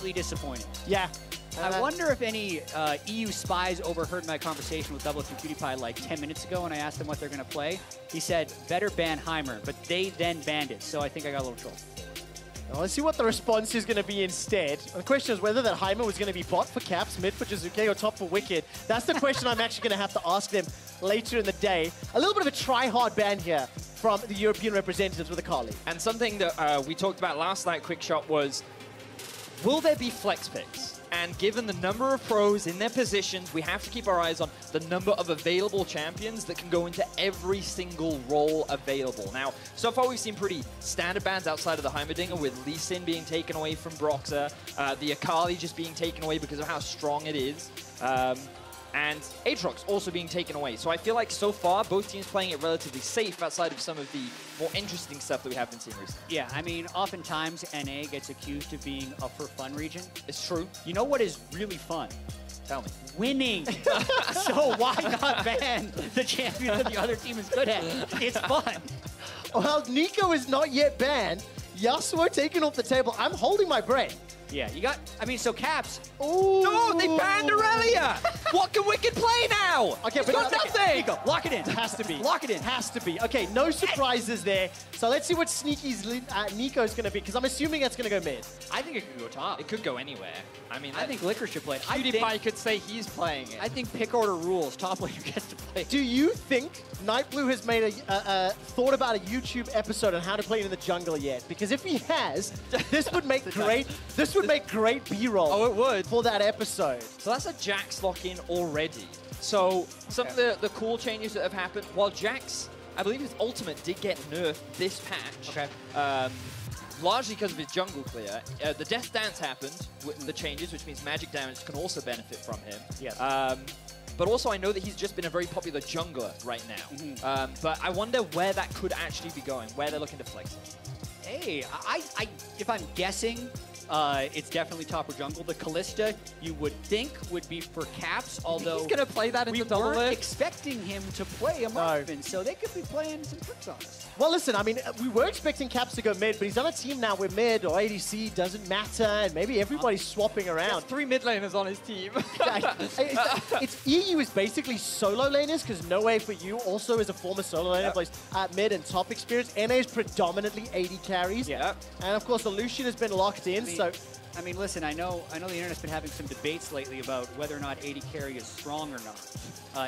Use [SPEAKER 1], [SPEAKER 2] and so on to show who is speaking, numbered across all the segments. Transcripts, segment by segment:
[SPEAKER 1] slightly disappointing.
[SPEAKER 2] Yeah.
[SPEAKER 1] I wonder if any EU spies overheard my conversation with DoubleLift Ezreal like 10 minutes ago when I asked them what they're going to play. He said, better ban Heimer, but they then banned it, so I think I got a little troll.
[SPEAKER 2] Well, let's see what the response is going to be instead. The question is whether that Heimer was going to be bot for Caps, mid for Jiizuke, or top for Wickd. That's the question I'm actually going to have to ask them later in the day. A little bit of a try-hard ban here from the European representatives with Akali.
[SPEAKER 3] And something that we talked about last night, Quickshot, was will there be flex picks? And given the number of pros in their positions, we have to keep our eyes on the number of available champions that can go into every single role available. Now, so far we've seen pretty standard bans outside of the Heimerdinger, with Lee Sin being taken away from Broxah, the Akali just being taken away because of how strong it is, and Aatrox also being taken away. So I feel like so far, both teams playing it relatively safe outside of some of the more interesting stuff that we have been seeing recently.
[SPEAKER 1] Yeah, I mean, oftentimes NA gets accused of being a for-fun region.
[SPEAKER 3] It's true.
[SPEAKER 1] You know what is really fun?
[SPEAKER 3] Tell me.
[SPEAKER 1] Winning. So why not ban the champion that the other team is good at? It's fun.
[SPEAKER 2] Well, Neeko is not yet banned. Yasuo taken off the table. I'm holding my breath.
[SPEAKER 1] Yeah, you got, I mean, so Caps.
[SPEAKER 2] Ooh.
[SPEAKER 3] No, they banned Aurelia! What can Wicked play now?
[SPEAKER 2] Okay,
[SPEAKER 3] He's got nothing!
[SPEAKER 1] Neeko, lock it in.
[SPEAKER 2] Has to be.
[SPEAKER 1] Lock it in.
[SPEAKER 2] Has to be. Okay, no surprises there. So let's see what Sneaky's Neeko's going to be, because I'm assuming that's going to go mid.
[SPEAKER 1] I think it could go top.
[SPEAKER 3] It could go anywhere. I mean,
[SPEAKER 1] I think Licorice should play it.
[SPEAKER 3] PewDiePie could say he's playing it.
[SPEAKER 1] I think pick order rules. Top laner gets to play.
[SPEAKER 2] Do you think Nightblue has made thought about a YouTube episode on how to play it in the jungle yet? Because if he has, this would make great. This would make great B-roll.
[SPEAKER 3] Oh, it would.
[SPEAKER 2] For that episode.
[SPEAKER 3] So that's a Jax lock-in already. So some of the cool changes that have happened, while Jax, I believe his ultimate did get nerfed this patch.
[SPEAKER 1] Okay.
[SPEAKER 3] Largely because of his jungle clear. The Death Dance happened with the changes, which means magic damage can also benefit from him.
[SPEAKER 1] Yes.
[SPEAKER 3] But also I know that he's just been a very popular jungler right now. But I wonder where that could actually be going, where they're looking to flex it.
[SPEAKER 1] Hey, if I'm guessing, it's definitely top or jungle. The Kalista, you would think, would be for Caps, although
[SPEAKER 3] he's going to play that in the
[SPEAKER 1] we weren't
[SPEAKER 3] DoubleLift.
[SPEAKER 1] expecting him to play a Marvin, so they could be playing some tricks on us.
[SPEAKER 2] Well, listen, I mean, we were expecting Caps to go mid, but he's on a team now where mid or ADC doesn't matter, and maybe everybody's swapping around.
[SPEAKER 3] There's 3 mid laners on his team.
[SPEAKER 2] It's EU is basically solo laners, because Noway for you also is a former solo laner, plays mid and top experience. NA is predominantly AD carries.
[SPEAKER 3] Yeah.
[SPEAKER 2] And of course, the Lucian has been locked in,
[SPEAKER 1] I mean, listen, I know the internet's been having some debates lately about whether or not AD carry is strong or not.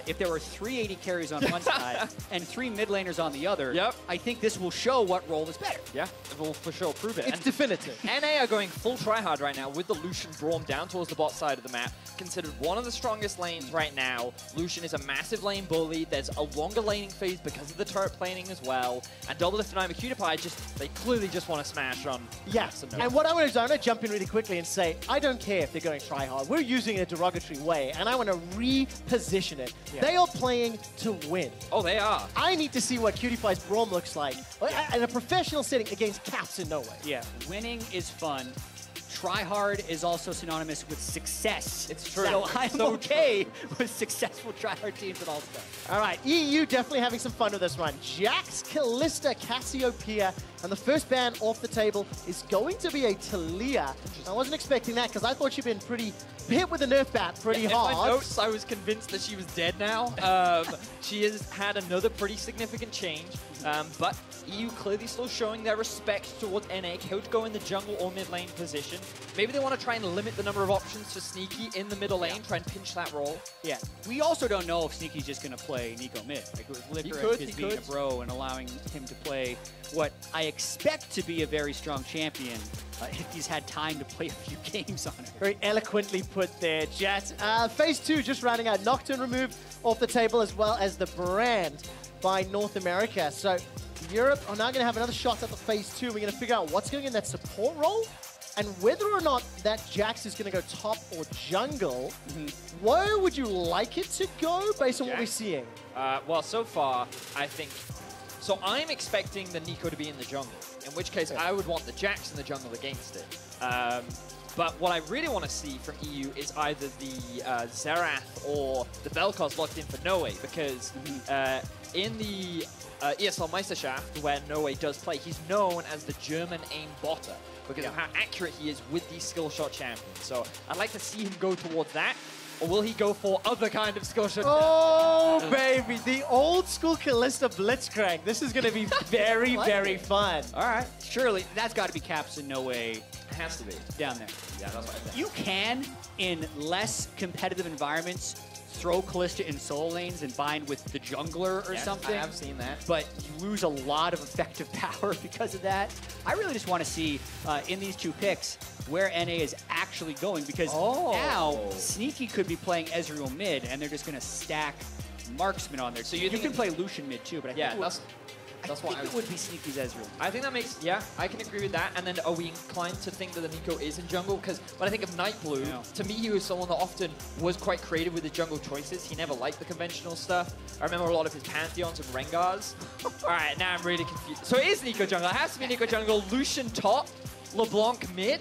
[SPEAKER 1] If there were 3 AD carries on one side and 3 mid laners on the other, I think this will show what role is better.
[SPEAKER 3] Yeah, it will for sure prove it.
[SPEAKER 2] It's definitive.
[SPEAKER 3] NA are going full tryhard right now with the Lucian Braum down towards the bot side of the map. Considered one of the strongest lanes right now. Lucian is a massive lane bully. There's a longer laning phase because of the turret planing as well. And DoubleLift and Imaqtpie they clearly just want to smash on.
[SPEAKER 2] Yeah, and what I want to do, I'm going to jump in really quickly and say, I don't care if they're going try-hard. We're using it in a derogatory way, and I want to reposition it. Yeah. They are playing to win.
[SPEAKER 3] Oh, they are.
[SPEAKER 2] I need to see what PewDiePie's Braum looks like in a professional setting against Caps in Noway.
[SPEAKER 1] Yeah, winning is fun. Try-hard is also synonymous with success.
[SPEAKER 3] It's true.
[SPEAKER 1] So I'm okay with successful try-hard teams at all times.
[SPEAKER 2] All right, EU definitely having some fun with this one. Jax, Kalista, Cassiopeia, and the first ban off the table is going to be a Talia. I wasn't expecting that because I thought she'd been hit with a nerf bat pretty hard.
[SPEAKER 3] In my notes, I was convinced that she was dead now. She has had another pretty significant change, but EU clearly still showing their respect towards NA. Could go in the jungle or mid lane position. Maybe they want to try and limit the number of options to Sneaky in the middle lane, try and pinch that role.
[SPEAKER 1] Yeah, we also don't know if Sneaky's just going to play Neeko mid. Like with Licorice is being a bro and allowing him to play what I expect to be a very strong champion if he's had time to play a few games on it.
[SPEAKER 2] Very eloquently put there, Jatt. Phase 2 just rounding out. Nocturne removed off the table, as well as the brand by North America. So Europe are now going to have another shot at the Phase 2. We're going to figure out what's going in that support role and whether or not that Jax is going to go top or jungle. Where would you like it to go based on what we're seeing?
[SPEAKER 3] Well, so far, I think... So I'm expecting the Neeko to be in the jungle, in which case I would want the Jax in the jungle against it. But what I really want to see from EU is either the Xerath or the Vel'Koz locked in for Noway, because in the ESL Meisterschaft, where Noway does play, he's known as the German aim-botter because of how accurate he is with these skill shot champions. So I'd like to see him go towards that. Or will he go for other kind of skill shot?
[SPEAKER 2] Oh, baby. The old school Kalista Blitzcrank. This is going to be very, very fun.
[SPEAKER 1] All right. Surely that's got to be Caps in Noway.
[SPEAKER 3] It has to be.
[SPEAKER 1] Down there.
[SPEAKER 3] Yeah, that's what I think.
[SPEAKER 1] You can, in less competitive environments, throw Kalista in solo lanes and bind with the jungler or something.
[SPEAKER 3] I have seen that.
[SPEAKER 1] But you lose a lot of effective power because of that. I really just want to see, in these two picks, where NA is actually going, because now Sneaky could be playing Ezreal mid, and they're just going to stack Marksman on there. So you can play Lucian mid too, but I think
[SPEAKER 3] that's what
[SPEAKER 1] it would be Sneaky's Ezreal.
[SPEAKER 3] I think that makes, I can agree with that. And then are we inclined to think that the Neeko is in jungle? Because when I think of Nightblue, to me he was someone that often was quite creative with his jungle choices. He never liked the conventional stuff. I remember a lot of his Pantheons and Rengars. All right, now I'm really confused. So it is Neeko jungle. It has to be Neeko jungle. Lucian top, LeBlanc mid.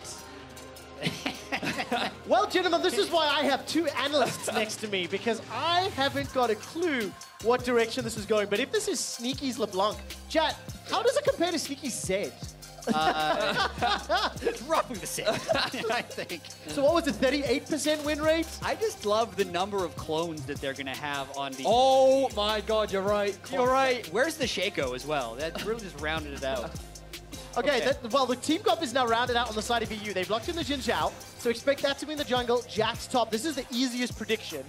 [SPEAKER 2] Well, gentlemen, this is why I have two analysts next to me, because I haven't got a clue what direction this is going. But if this is Sneaky's LeBlanc, Jatt, how does it compare to Sneaky's Zed?
[SPEAKER 1] It's roughly the same, I think.
[SPEAKER 2] So what was the 38% win rate?
[SPEAKER 1] I just love the number of clones that they're going to have on the...
[SPEAKER 3] Oh my god, you're right. You're right.
[SPEAKER 1] Where's the Shaco as well? That really just rounded it out.
[SPEAKER 2] Okay. Well, the team comp is now rounded out on the side of EU. They've locked in the Jin Zhao, so expect that to be in the jungle. Jack's top. This is the easiest prediction.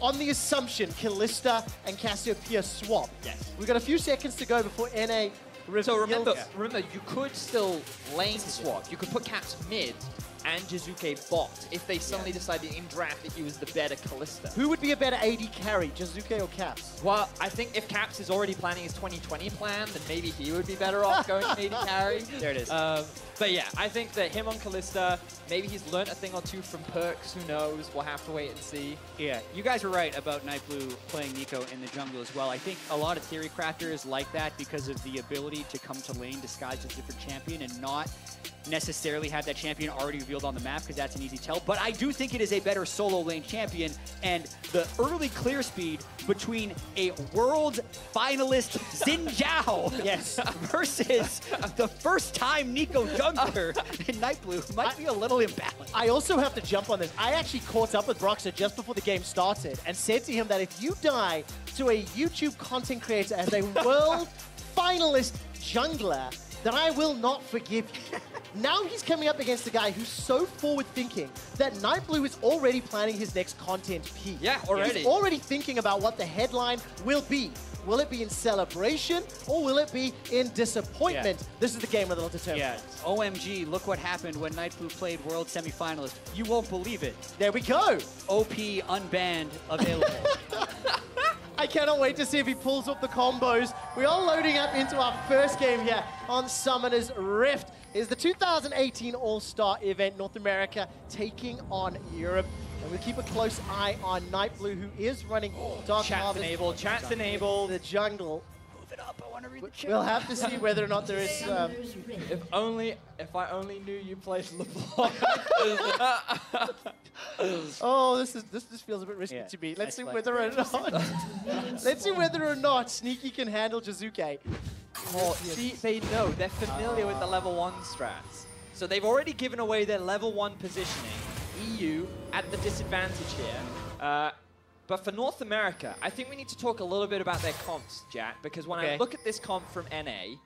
[SPEAKER 2] On the assumption Kalista and Cassiopeia swap.
[SPEAKER 1] Yes.
[SPEAKER 2] We've got a few seconds to go before NA reveals.
[SPEAKER 3] So remember, you could still lane swap. You could put Caps mid and Jiizuke bot if they suddenly decided in draft that he was the better Kalista.
[SPEAKER 2] Who would be a better AD carry, Jiizuke or Caps?
[SPEAKER 3] Well, I think if Caps is already planning his 2020 plan, then maybe he would be better off going AD carry.
[SPEAKER 1] There it is.
[SPEAKER 3] But yeah, I think that him on Kalista, maybe he's learned a thing or two from perks, who knows, we'll have to wait and see.
[SPEAKER 1] Yeah, you guys are right about Nightblue playing Neeko in the jungle as well. I think a lot of theory crafters like that because of the ability to come to lane disguised as a different champion and not necessarily have that champion already revealed on the map, because that's an easy tell. But I do think it is a better solo lane champion, and the early clear speed between a world finalist Zhao versus the first time Neeko jungler in Nightblue might be a little imbalanced.
[SPEAKER 2] I also have to jump on this. I actually caught up with Broxah just before the game started and said to him that if you die to a YouTube content creator as a world finalist jungler, then I will not forgive you. Now he's coming up against a guy who's so forward-thinking that Nightblue is already planning his next content piece.
[SPEAKER 3] Yeah, already.
[SPEAKER 2] He's already thinking about what the headline will be. Will it be in celebration or will it be in disappointment? This is the game that'll determine.
[SPEAKER 1] Yeah, OMG, look what happened when Nightblue played World Semifinalist. You won't believe it.
[SPEAKER 2] There we go.
[SPEAKER 1] OP unbanned available.
[SPEAKER 2] I cannot wait to see if he pulls off the combos. We are loading up into our first game here on Summoner's Rift. It is the 2018 All-Star event, North America taking on Europe. And we'll keep a close eye on Nightblue, who is running Dark Harvest.
[SPEAKER 3] Chat's enabled.
[SPEAKER 2] The jungle.
[SPEAKER 1] Move it up, I want to read the chat.
[SPEAKER 2] We'll have to see whether or not there is...
[SPEAKER 3] If I only knew you played LeBlanc.
[SPEAKER 2] Oh, this feels a bit risky to me. Let's see whether or not... Let's see whether or not Sneaky can handle Jiizuke.
[SPEAKER 3] Oh, see, they know. They're familiar with the level 1 strats. So they've already given away their level 1 positioning. EU at the disadvantage here. But for North America, I think we need to talk a little bit about their comps, Jatt, because when I look at this comp from NA,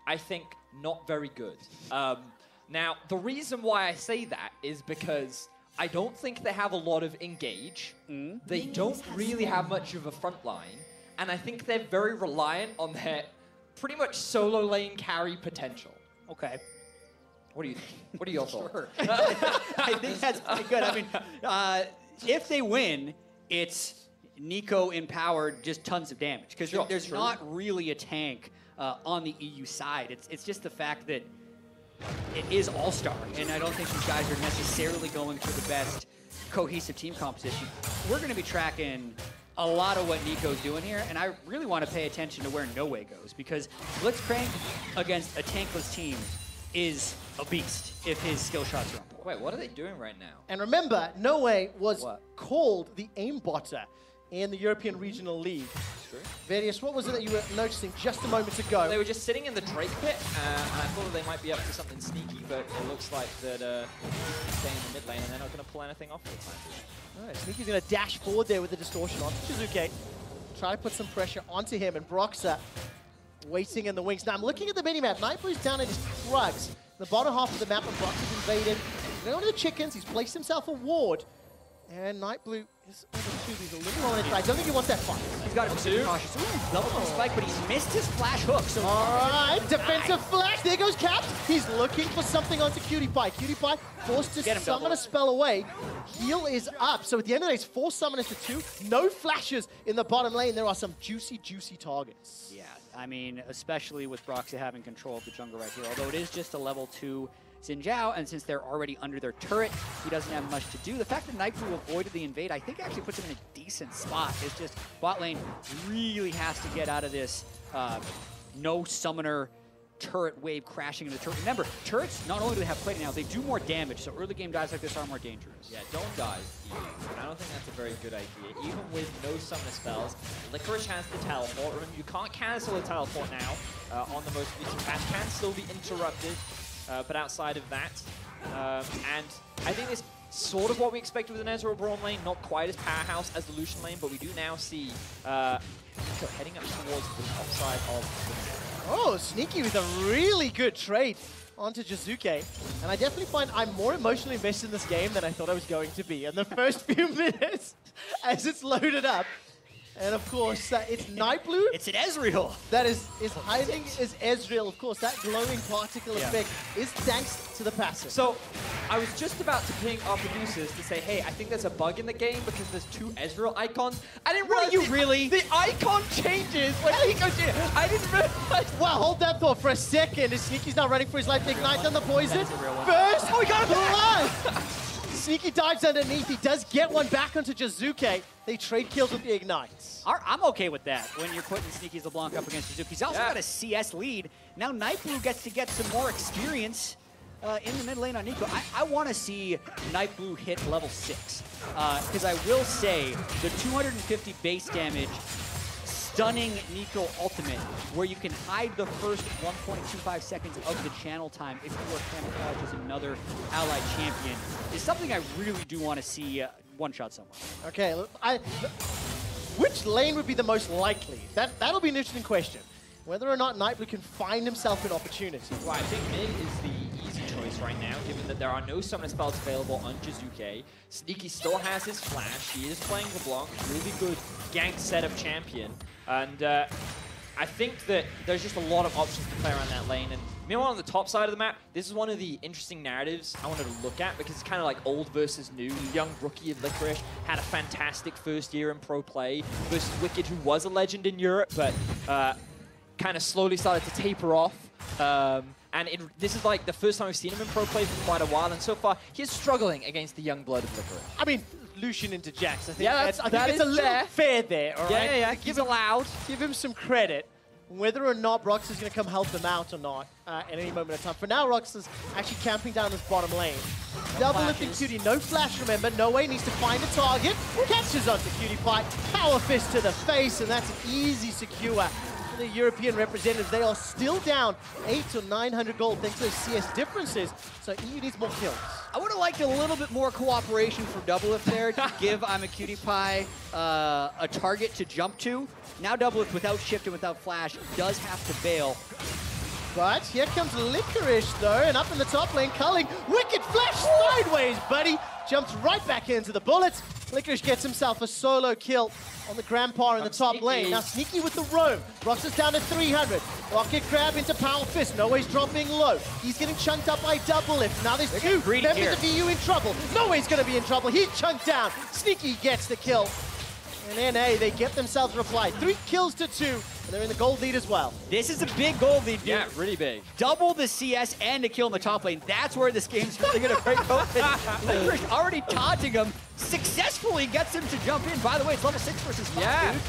[SPEAKER 3] I think not very good. Now, the reason why I say that is because I don't think they have a lot of engage. They don't really have much of a front line. And I think they're very reliant on their pretty much solo lane carry potential.
[SPEAKER 1] Okay.
[SPEAKER 3] What do you think? What are your thoughts?
[SPEAKER 1] Sure. I think that's pretty good. I mean, if they win, it's Neeko empowered, just tons of damage. Because there's not really a tank on the EU side. It's just the fact that it is All-Star. And I don't think these guys are necessarily going for the best cohesive team composition. We're going to be tracking a lot of what Neeko's doing here, and I really want to pay attention to where Noway goes, because Blitzcrank against a tankless team is a beast if his skill shots are on point.
[SPEAKER 3] Wait, what are they doing right now?
[SPEAKER 2] And remember, Noway was called the aimbotter in the European Regional League.
[SPEAKER 3] True.
[SPEAKER 2] Vedius, what was it that you were noticing just a moment ago?
[SPEAKER 3] They were just sitting in the Drake pit, and I thought that they might be up to something sneaky, but it looks like that staying in the mid lane, and they're not going to pull anything off for the time being.
[SPEAKER 2] Right, Sneaky's going to dash forward there with the distortion on Jiizuke. Try to put some pressure onto him, and Broxah waiting in the wings. Now I'm looking at the minimap. Nightblue's down at his Krugs. The bottom half of the map, and Broxah's invaded. He's going to the chickens. He's placed himself a ward. And Nightblue is over two. He's a little on it. I don't think he wants that fight.
[SPEAKER 1] He's got to be cautious. Ooh, double spike, but he's missed his flash hook. So
[SPEAKER 2] all right, defensive flash. There goes Capped. He's looking for something onto Cutie-Pie. Cutie-Pie forced to summon a spell away. Heal is up. So at the end of the day, it's 4 summoners to 2. No flashes in the bottom lane. There are some juicy, juicy targets.
[SPEAKER 1] Yeah, I mean, especially with Broxah having control of the jungle right here. Although it is just a level 2 Zhao, and since they're already under their turret, he doesn't have much to do. The fact that Nightblue avoided the invade, I think actually puts him in a decent spot. It's just bot lane really has to get out of this no summoner turret wave crashing into the turret. Remember, turrets, not only do they have plate now, they do more damage, so early game dives like this are more dangerous.
[SPEAKER 3] Yeah, don't dive. I don't think that's a very good idea. Even with no summoner spells, Licorice has the teleport. Remember, you can't cancel a teleport now on the most recent patch. Can still be interrupted. But outside of that, and I think it's sort of what we expected with an Ezreal Braum lane, not quite as powerhouse as the Lucian lane, but we do now see Neeko heading up towards the top side of the...
[SPEAKER 2] Oh, Sneaky with a really good trade onto Jiizuke. And I definitely find I'm more emotionally invested in this game than I thought I was going to be in the first few minutes as it's loaded up. And of course, it's Nightblue.
[SPEAKER 1] It's an Ezreal.
[SPEAKER 2] That is hiding as Ezreal. Of course, that glowing particle effect is thanks to the passive.
[SPEAKER 3] So, I was just about to ping our producers to say, hey, I think there's a bug in the game because there's 2 Ezreal icons. I didn't realize the icon changes when Neeko changes. I didn't realize.
[SPEAKER 2] Well, hold that thought for a second. As Sneaky's now running for his life. Ignite on the poison.
[SPEAKER 3] First, oh, we got a
[SPEAKER 2] Sneaky dives underneath. He does get one back onto Jiizuke. They trade kills with the ignites.
[SPEAKER 1] I'm okay with that when you're putting Sneaky's LeBlanc up against Jiizuke. He's also got a CS lead. Now Nightblue gets to get some more experience in the mid lane on Neeko. I want to see Nightblue hit level 6. Because I will say, the 250 base damage stunning Neeko ultimate, where you can hide the first 1.25 seconds of the channel time if you are camouflaged as another allied champion, is something I really do want to see one-shot someone.
[SPEAKER 2] Okay, which lane would be the most likely? That'll be an interesting question. Whether or not Nightblue can find himself an opportunity.
[SPEAKER 3] Well, I think mid is the easy choice right now, given that there are no summoner spells available on Jiizuke. Sneaky still has his flash. He is playing LeBlanc, really good gank setup champion. And I think that there's just a lot of options to play around that lane. And meanwhile, on the top side of the map, this is one of the interesting narratives I wanted to look at because it's kind of like old versus new. The young rookie of Licorice had a fantastic first year in pro play versus Wickd, who was a legend in Europe, but kind of slowly started to taper off. And this is like the first time we've seen him in pro play for quite a while, and so far he's struggling against the young blood of Licorice.
[SPEAKER 2] I mean, Lucian into Jax. I think
[SPEAKER 3] yeah,
[SPEAKER 2] I think it's a little fair there, all right?
[SPEAKER 3] Yeah, he's allowed.
[SPEAKER 2] Give him some credit. Whether or not Broxah is going to come help them out or not at any moment of time. For now, Broxah's actually camping down this bottom lane. Double lifting Cutie, no flash, remember. Noway needs to find a target. Catches onto Cutie-Pie. Power fist to the face, and that's an easy secure. The European representatives, they are still down 800 or 900 gold thanks to those CS differences, so EU needs more kills.
[SPEAKER 1] I would have liked a little bit more cooperation from DoubleLift there to give Imaqtpie a target to jump to. Now DoubleLift without shift and without flash does have to bail.
[SPEAKER 2] But here comes Licorice though, and up in the top lane, Culling, wicked flash sideways, buddy! Jumps right back into the bullets. Licorice gets himself a solo kill on the Grandpa in the top lane. Now Sneaky with the roam. Broxah's down to 300. Rocket grab into Power Fist. Noway's dropping low. He's getting chunked up by DoubleLift. Now there's 2 members of EU in trouble. Noway's going to be in trouble. He's chunked down. Sneaky gets the kill. And NA, they get themselves a reply. 3 kills to 2. And they're in the gold lead as well.
[SPEAKER 1] This is a big gold lead, dude.
[SPEAKER 3] Yeah, really big.
[SPEAKER 1] Double the CS and a kill in the top lane. That's where this game's really going to break open. Licorice already taunting him, successfully gets him to jump in. By the way, it's level 6 versus 5, dude.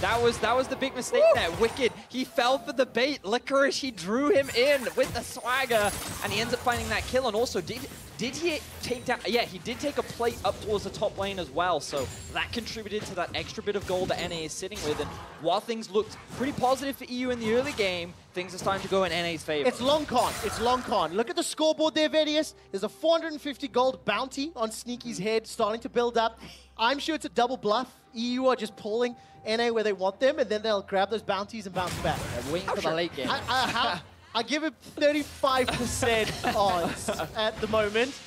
[SPEAKER 3] That was the big mistake there. Wickd He fell for the bait. Licorice, he drew him in with the swagger, and he ends up finding that kill. And also, did he take down? Yeah, he did take a plate up towards the top lane as well, so that contributed to that extra bit of gold that NA is sitting with. And while things looked pretty positive for EU in the early game, things are starting to go in NA's favor.
[SPEAKER 2] It's long con. It's long con. Look at the scoreboard there, Vedius. There's a 450 gold bounty on Sneaky's head starting to build up. I'm sure it's a double bluff. EU are just pulling NA where they want them, and then they'll grab those bounties and bounce back.
[SPEAKER 3] They're waiting for the late game.
[SPEAKER 2] I give it 35% odds at the moment.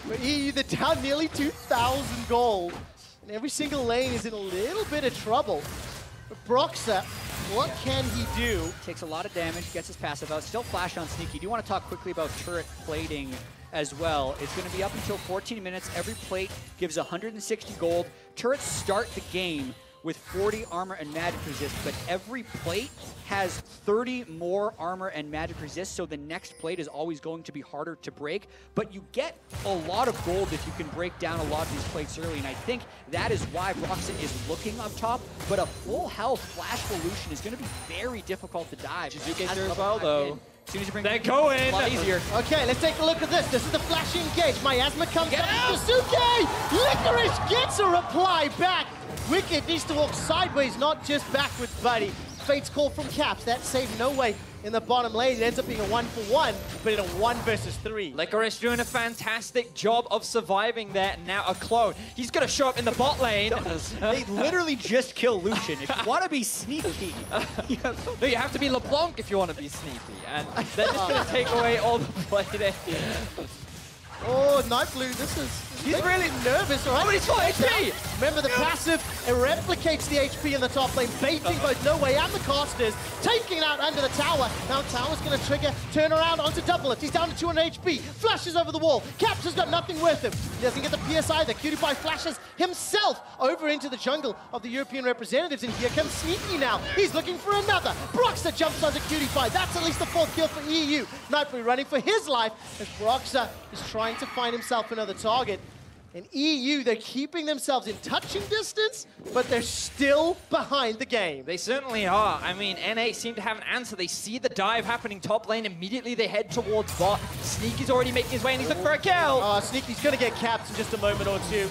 [SPEAKER 2] But EU, they're down nearly 2,000 gold. And every single lane is in a little bit of trouble. But Broxah, what can he do?
[SPEAKER 1] Takes a lot of damage, gets his passive out. Still flash on Sneaky. Do you want to talk quickly about turret plating as well? It's going to be up until 14 minutes. Every plate gives 160 gold. Turrets start the game with 40 armor and magic resist, but every plate has 30 more armor and magic resist, so the next plate is always going to be harder to break, but you get a lot of gold if you can break down a lot of these plates early, and I think that is why Broxah is looking up top, but a full health Flash Lucian is going to be very difficult to dive.
[SPEAKER 3] Jiizuke there as well, though.
[SPEAKER 1] As soon as you bring
[SPEAKER 3] they're going!
[SPEAKER 1] A lot easier.
[SPEAKER 2] Okay, let's take a look at this. This is the flash engage. Miasma comes up. Jiizuke! Licorice gets a reply back. Wickd needs to walk sideways, not just backwards, buddy. Fate's call from Caps. That saved Noway in the bottom lane. It ends up being a 1-for-1, but in a 1 versus 3.
[SPEAKER 3] Licorice doing a fantastic job of surviving there. Now a clone. He's going to show up in the bot lane.
[SPEAKER 1] They literally just kill Lucian. If you want to be sneaky,
[SPEAKER 3] no, you have to be LeBlanc if you want to be sneaky. And they're just going to take away all the play there.
[SPEAKER 2] Oh, Nightblue, this is... He's really nervous, all right?
[SPEAKER 3] Oh, he's full HP!
[SPEAKER 2] Remember, the passive, it replicates the HP in the top lane, baiting both Noway and the casters, taking it out under the tower. Now tower's going to trigger, turn around onto DoubleLift. He's down to 200 HP, flashes over the wall. Caps has got nothing with him. He doesn't get the PS either. Cutie flashes himself over into the jungle of the European representatives, and here comes Sneaky now. He's looking for another. Broxah jumps onto Cutie. That's at least the 4th kill for EU. Nightblue running for his life as Broxah is trying to find himself another target. And EU, they're keeping themselves in touching distance, but they're still behind the game.
[SPEAKER 3] They certainly are. I mean, NA seem to have an answer. They see the dive happening top lane. Immediately they head towards bot. Sneaky's already making his way, and he's looking for a kill.
[SPEAKER 2] Sneaky's going to get capped in just a moment or two.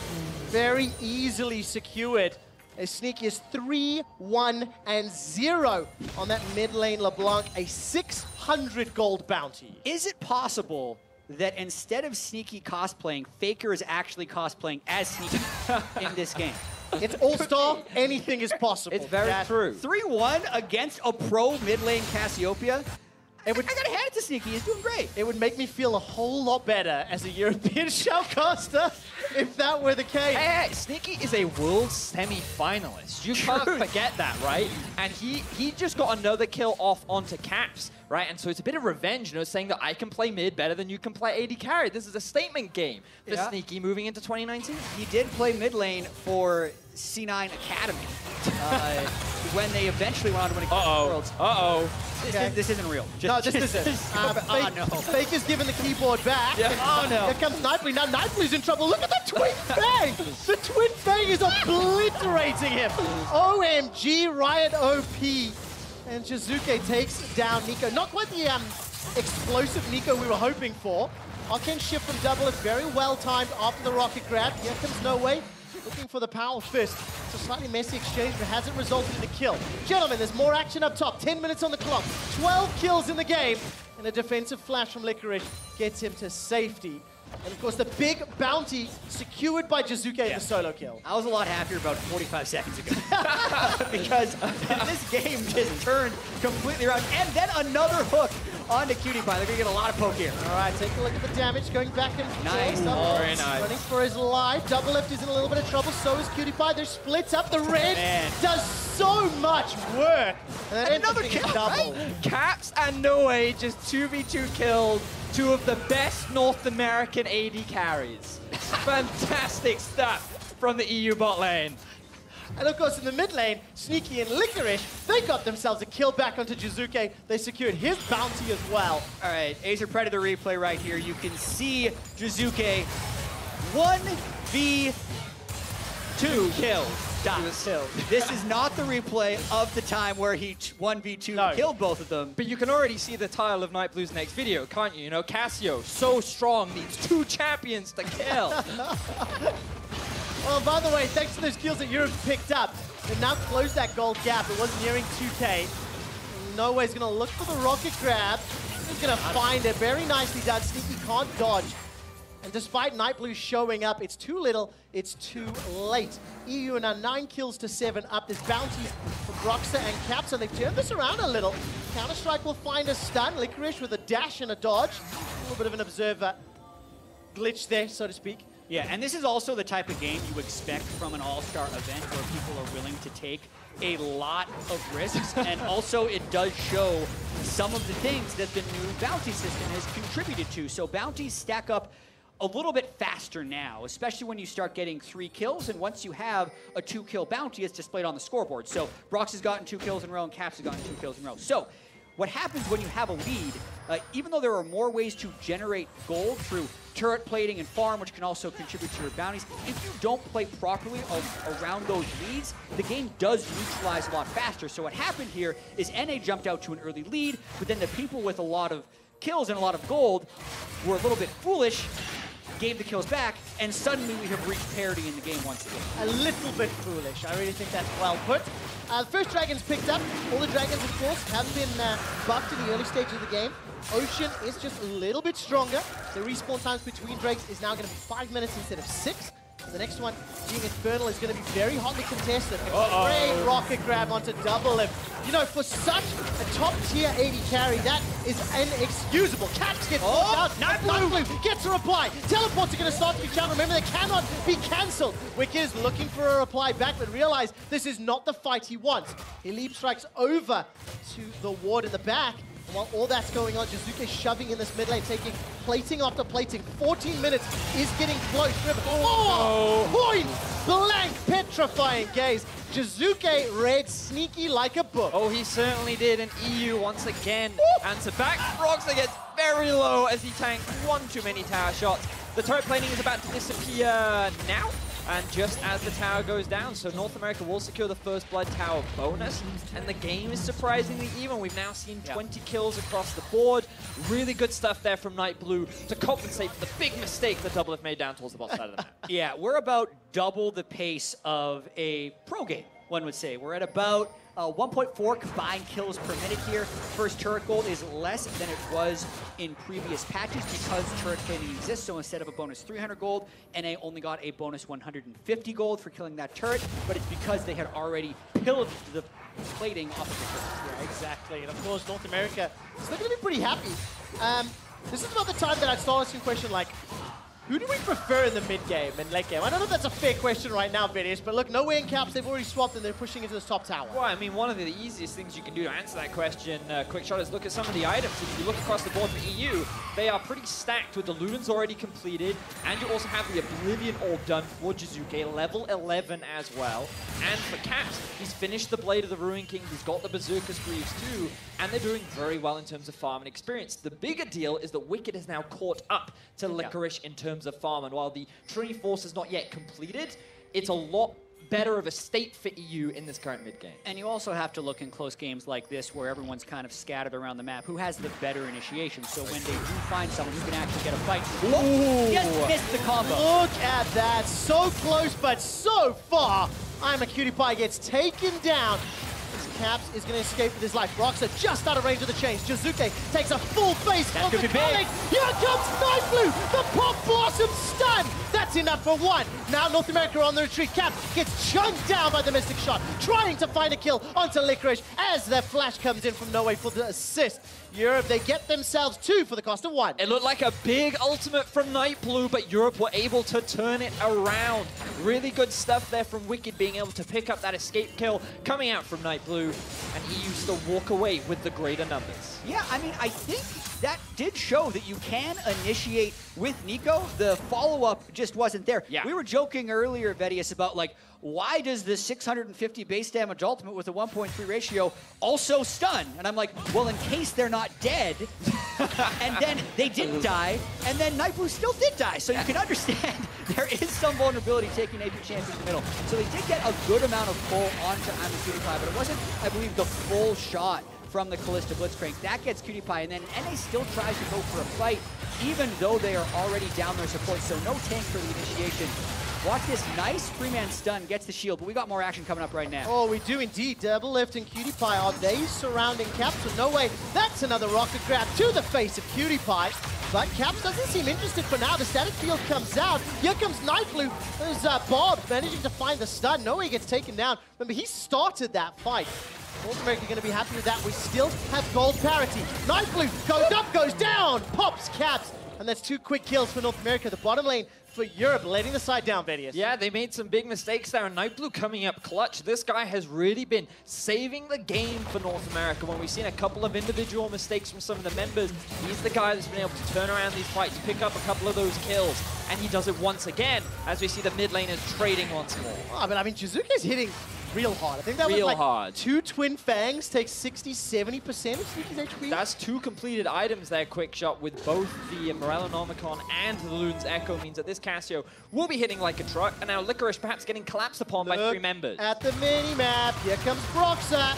[SPEAKER 2] Very easily secured. As Sneaky is 3-1-0 on that mid lane LeBlanc, a 600 gold bounty.
[SPEAKER 1] Is it possible that instead of Sneaky cosplaying, Faker is actually cosplaying as Sneaky in this game?
[SPEAKER 2] It's all-star, anything is possible.
[SPEAKER 3] It's very true.
[SPEAKER 1] 3-1 against a pro mid lane Cassiopeia. I gotta hand it to Sneaky, he's doing great.
[SPEAKER 2] It would make me feel a whole lot better as a European shoutcaster if that were the case.
[SPEAKER 3] Hey, Sneaky is a world semi-finalist. You can't forget that, right? And he just got another kill off onto Caps, right? And so it's a bit of revenge, you know, saying that I can play mid better than you can play AD carry. This is a statement game for Sneaky moving into 2019.
[SPEAKER 1] He did play mid lane for C9 Academy when they eventually went on to win a Worlds. This isn't real.
[SPEAKER 2] No, this isn't. Faker's given the keyboard back.
[SPEAKER 3] Yeah.
[SPEAKER 2] Oh, no. Here comes Nightblue. Now Nightblue's in trouble. Look at the Twin Fang! The Twin Fang is obliterating him. OMG, Riot OP. And Jiizuke takes down Neeko. Not quite the explosive Neeko we were hoping for. Arcane shift from DoubleLift, very well timed after the rocket grab. Here comes Noway, looking for the power fist. It's a slightly messy exchange, but hasn't resulted in a kill. Gentlemen, there's more action up top. 10 minutes on the clock. 12 kills in the game. And a defensive flash from Licorice gets him to safety. And of course, the big bounty secured by Jiizuke in the solo kill.
[SPEAKER 1] I was a lot happier about 45 seconds ago. Because this game just turned completely around. And then another hook onto Cutie Pie. They're going to get a lot of poke here.
[SPEAKER 2] All right, take a look at the damage. Going back and forth.
[SPEAKER 1] Nice.
[SPEAKER 3] Very nice.
[SPEAKER 2] Running for his life. DoubleLift is in a little bit of trouble. So is Cutie Pie. They're split up. The red does so much work. And
[SPEAKER 1] another kill,
[SPEAKER 2] double.
[SPEAKER 1] right?
[SPEAKER 3] Caps and Noway just 2v2 killed two of the best North American AD carries. Fantastic stuff from the EU bot lane.
[SPEAKER 2] And of course, in the mid lane, Sneaky and Licorice, they got themselves a kill back onto Jiizuke. They secured his bounty as well.
[SPEAKER 1] All right, Acer Predator replay right here. You can see Jiizuke 1v2 kills. Stop. This is not the replay of the time where he 1v2 killed both of them.
[SPEAKER 3] But you can already see the title of nightblue's next video, can't you? You know, Cassio, so strong, needs 2 champions to kill.
[SPEAKER 2] Well, by the way, thanks to those kills that Europe picked up, they've now closed that gold gap. It was nearing 2K. Noway's going to look for the rocket grab. He's going to find it. Very nicely done. Sneaky can't dodge. And despite nightblue showing up, it's too little, it's too late. EU are now 9 kills to 7 up. There's bounties for Broxah and Cap, so they've turned this around a little. Counter-Strike will find a stun. Licorice with a dash and a dodge. A little bit of an observer glitch there, so to speak.
[SPEAKER 1] Yeah, and this is also the type of game you expect from an all-star event where people are willing to take a lot of risks. And also it does show some of the things that the new bounty system has contributed to. So bounties stack up a little bit faster now, especially when you start getting 3 kills, and once you have a 2-kill bounty, it's displayed on the scoreboard. So Brox has gotten 2 kills in a row, and Caps has gotten 2 kills in a row. So what happens when you have a lead, even though there are more ways to generate gold through turret plating and farm, which can also contribute to your bounties, if you don't play properly around those leads, the game does neutralize a lot faster. So what happened here is NA jumped out to an early lead, but then the people with a lot of kills and a lot of gold were a little bit foolish, gave the kills back, and suddenly we have reached parity in the game once again.
[SPEAKER 2] A little bit foolish. I really think that's well put. The first dragon's picked up. All the dragons, of course, have been buffed in the early stages of the game. Ocean is just a little bit stronger. The respawn times between drakes is now going to be 5 minutes instead of 6. The next one, being Infernal, is going to be very hotly contested. Great rocket grab onto DoubleLift. You know, for such a top-tier AD carry, that is inexcusable. Caps gets out. nightblue gets a reply. Teleports are going to start to be challenged. Remember, they cannot be cancelled. Wickd is looking for a reply back, but realize this is not the fight he wants. He leap strikes over to the ward in the back. And while all that's going on, Jiizuke shoving in this mid lane, taking plating after plating. 14 minutes is getting close. Point blank, petrifying gaze. Jiizuke read sneaky like a book.
[SPEAKER 3] Oh, he certainly did. And EU once again answered back. Broxah gets very low as he tanked one too many tower shots. The turret plating is about to disappear now. And just as the tower goes down, so North America will secure the first blood tower bonus, and the game is surprisingly even. We've now seen 20 kills across the board. Really good stuff there from nightblue to compensate for the big mistake that DoubleLift made down towards the bot side of the map.
[SPEAKER 1] Yeah, we're about double the pace of a pro game, one would say. We're at about 1.4 combined kills per minute here. First turret gold is less than it was in previous patches because turret plating exists. So instead of a bonus 300 gold, NA only got a bonus 150 gold for killing that turret, but it's because they had already pillaged the plating off of the turret.
[SPEAKER 2] Yeah, exactly. And of course, North America is going to be pretty happy. This is about the time that I'd start asking a question like, who do we prefer in the mid game and late game? I don't know if that's a fair question right now, Vedius, but look, Noway and Caps, they've already swapped and they're pushing into this top tower.
[SPEAKER 3] Well, I mean, one of the easiest things you can do to answer that question, Quickshot, is look at some of the items. If you look across the board for EU, they are pretty stacked with the Luden's already completed, and you also have the Oblivion Orb done for Jiizuke, level 11 as well. And for Caps, he's finished the Blade of the Ruin King, he's got the Berserker's Greaves too, and they're doing very well in terms of farm and experience. The bigger deal is that Wickd has now caught up to Licorice in terms of farm, and while the Trinity Force is not yet completed, it's a lot better of a state for EU in this current mid-game.
[SPEAKER 1] And you also have to look in close games like this where everyone's kind of scattered around the map, who has the better initiation. So when they do find someone who can actually get a fight, just missed the combo.
[SPEAKER 2] Look at that, so close but so far. Imaqtpie gets taken down. Caps is going to escape with his life. Broxah just out of range of the chains. Jiizuke takes a full face on the colleague. Here comes nightblue. The Pop Blossom stun. That's enough for one. Now North America on the retreat. Caps gets chunked down by the Mystic Shot, trying to find a kill onto Licorice as the flash comes in from Noway for the assist. Europe, they get themselves 2 for the cost of 1.
[SPEAKER 3] It looked like a big ultimate from nightblue, but Europe were able to turn it around. Really good stuff there from Wickd, being able to pick up that escape kill coming out from nightblue, and EU still walk away with the greater numbers.
[SPEAKER 1] Yeah, I mean, I think that did show that you can initiate with Neeko. The follow-up just wasn't there.
[SPEAKER 3] Yeah.
[SPEAKER 1] We were joking earlier, Vedius, about like, why does the 650 base damage ultimate with a 1.3 ratio also stun? And I'm like, well, in case they're not dead, and then they didn't die, and then Nightblue still did die. So you can understand there is some vulnerability taking AP Champion in the middle. So they did get a good amount of pull onto Imaqtpie, but it wasn't, I believe, the full shot from the Kalista Blitzcrank. That gets Imaqtpie, and then NA still tries to go for a fight, even though they are already down their support, so no tank for the initiation. Watch this nice three-man stun, gets the shield, but we got more action coming up right now.
[SPEAKER 2] Oh, we do indeed. DoubleLift and Imaqtpie, are they surrounding Caps? So Noway, that's another rocket grab to the face of Imaqtpie. But Caps doesn't seem interested for now. The static field comes out. Here comes Nightblue. There's Bob managing to find the stun. Noway gets taken down. Remember, he started that fight. North America going to be happy with that. We still have gold parity. Nightblue goes up, goes down, pops Caps. And that's 2 quick kills for North America. The bottom lane for Europe, letting the side down, Vedius.
[SPEAKER 3] Yeah, they made some big mistakes there, and Nightblue coming up clutch. This guy has really been saving the game for North America. When we've seen a couple of individual mistakes from some of the members, he's the guy that's been able to turn around these fights, pick up a couple of those kills, and he does it once again, as we see the mid laners trading once more.
[SPEAKER 2] Oh, but I mean, Jiizuke's hitting real hard. I think that was like
[SPEAKER 3] hard.
[SPEAKER 2] 2 Twin Fangs take 60-70% of Sneaky's HP.
[SPEAKER 3] That's 2 completed items there, Quickshot, with both the Morellonomicon and the Loon's Echo, means that this Cassio will be hitting like a truck, and now Licorice perhaps getting collapsed upon by 3 members.
[SPEAKER 2] At the mini-map, here comes Broxah.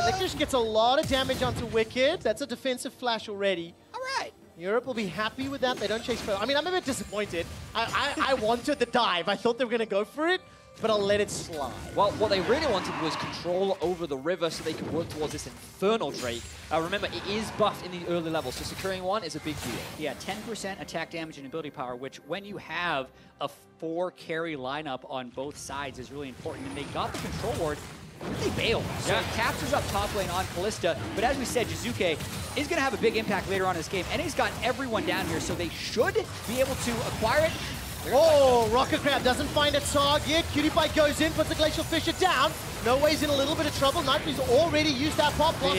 [SPEAKER 2] Licorice gets a lot of damage onto Wickd. That's a defensive flash already.
[SPEAKER 1] All right.
[SPEAKER 2] Europe will be happy with that. They don't chase further. I mean, I'm a bit disappointed. I wanted the dive. I thought they were going to go for it, but I'll let it slide.
[SPEAKER 3] Well, what they really wanted was control over the river so they could work towards this Infernal Drake. Remember, it is buffed in the early levels, so securing one is a big deal.
[SPEAKER 1] Yeah, 10% attack damage and ability power, which when you have a 4-carry lineup on both sides is really important. And they got the control ward, they bailed. So
[SPEAKER 3] yeah.
[SPEAKER 1] Caps is up top lane on Kalista, but as we said, Jiizuke is going to have a big impact later on in this game. NA's got everyone down here, so they should be able to acquire it.
[SPEAKER 2] Oh, Rocket Crab doesn't find a target. Imaqtpie goes in, puts the Glacial Fissure down. Noway's in a little bit of trouble. Nightblue's already used that pop block.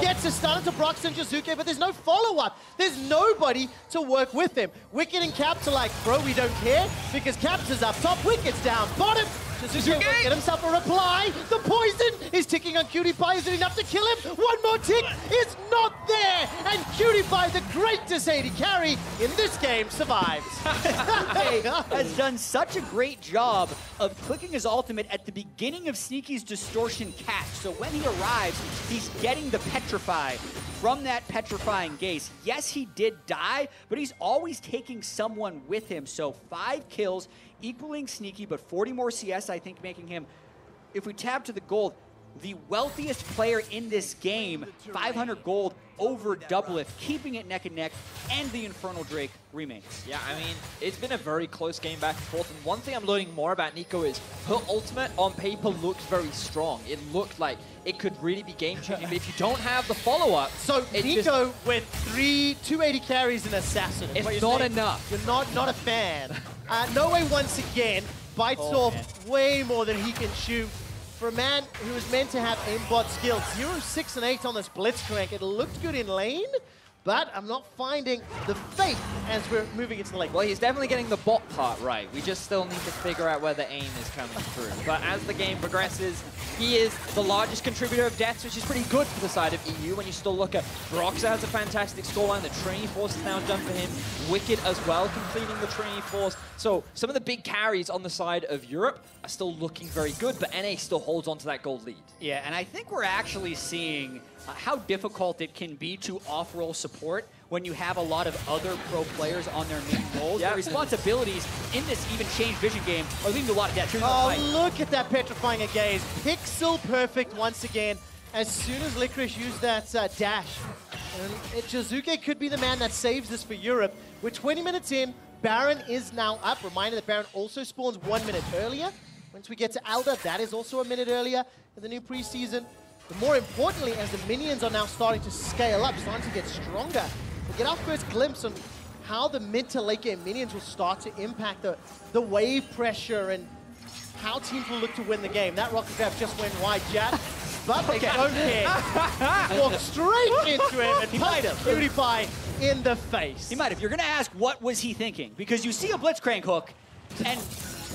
[SPEAKER 2] Gets a stun into Broxah and Jiizuke, but there's no follow-up. There's nobody to work with him. Wickd and Caps are like, bro, we don't care, because Caps is up top, Wicked's down bottom. Jiizuke will get himself a reply. The poison is ticking on Imaqtpie. Is it enough to kill him? One more tick is not there. And Imaqtpie, the greatest AD carry in this game, survives.
[SPEAKER 1] Has done such a great job of clicking his ultimate at the beginning of Sneaky's distortion catch. So when he arrives, he's getting the petrify from that petrifying gaze. Yes, he did die, but he's always taking someone with him. So 5 kills, equaling Sneaky, but 40 more CS, I think, making him, if we tab to the gold, the wealthiest player in this game, 500 gold over DoubleLift, keeping it neck and neck, and the Infernal Drake remains.
[SPEAKER 3] Yeah, I mean, it's been a very close game back and forth, and one thing I'm learning more about Neeko is her ultimate on paper looks very strong. It looked like it could really be game-changing, but if you don't have the follow-up...
[SPEAKER 2] So Neeko with 280 carries and Assassin.
[SPEAKER 3] It's not enough.
[SPEAKER 2] You're not a fan. Noway once again bites off way more than he can chew. For a man who is meant to have aimbot skills, 0, 6, and 8 on this Blitzcrank. It looked good in lane, but I'm not finding the faith as we're moving into the lane.
[SPEAKER 3] Well, he's definitely getting the bot part right. We just still need to figure out where the aim is coming through. But as the game progresses, he is the largest contributor of deaths, which is pretty good for the side of EU. When you still look at Broxah has a fantastic scoreline. The Trinity Force is now done for him. Wickd as well completing the Trinity Force. So some of the big carries on the side of Europe are still looking very good, but NA still holds on to that gold lead.
[SPEAKER 1] Yeah, and I think we're actually seeing how difficult it can be to off-roll support when you have a lot of other pro players on their main roles. Their responsibilities in this even change vision game are leading to a lot of death.
[SPEAKER 2] Look at that petrifying gaze. Pixel perfect once again. As soon as Licorice used that dash, Jiizuke could be the man that saves this for Europe. We're 20 minutes in. Baron is now up. Reminder that Baron also spawns 1 minute earlier. Once we get to Alda, that is also a minute earlier in the new preseason. But more importantly, as the minions are now starting to scale up, starting to get stronger, we'll get our first glimpse on how the mid to late game minions will start to impact the wave pressure and how teams will look to win the game. That rocket grab just went wide, Jatt, but they don't care. Walk straight into him and punch Imaqtpie in the face.
[SPEAKER 1] He might have. You're going to ask, what was he thinking? Because you see a Blitzcrank hook, and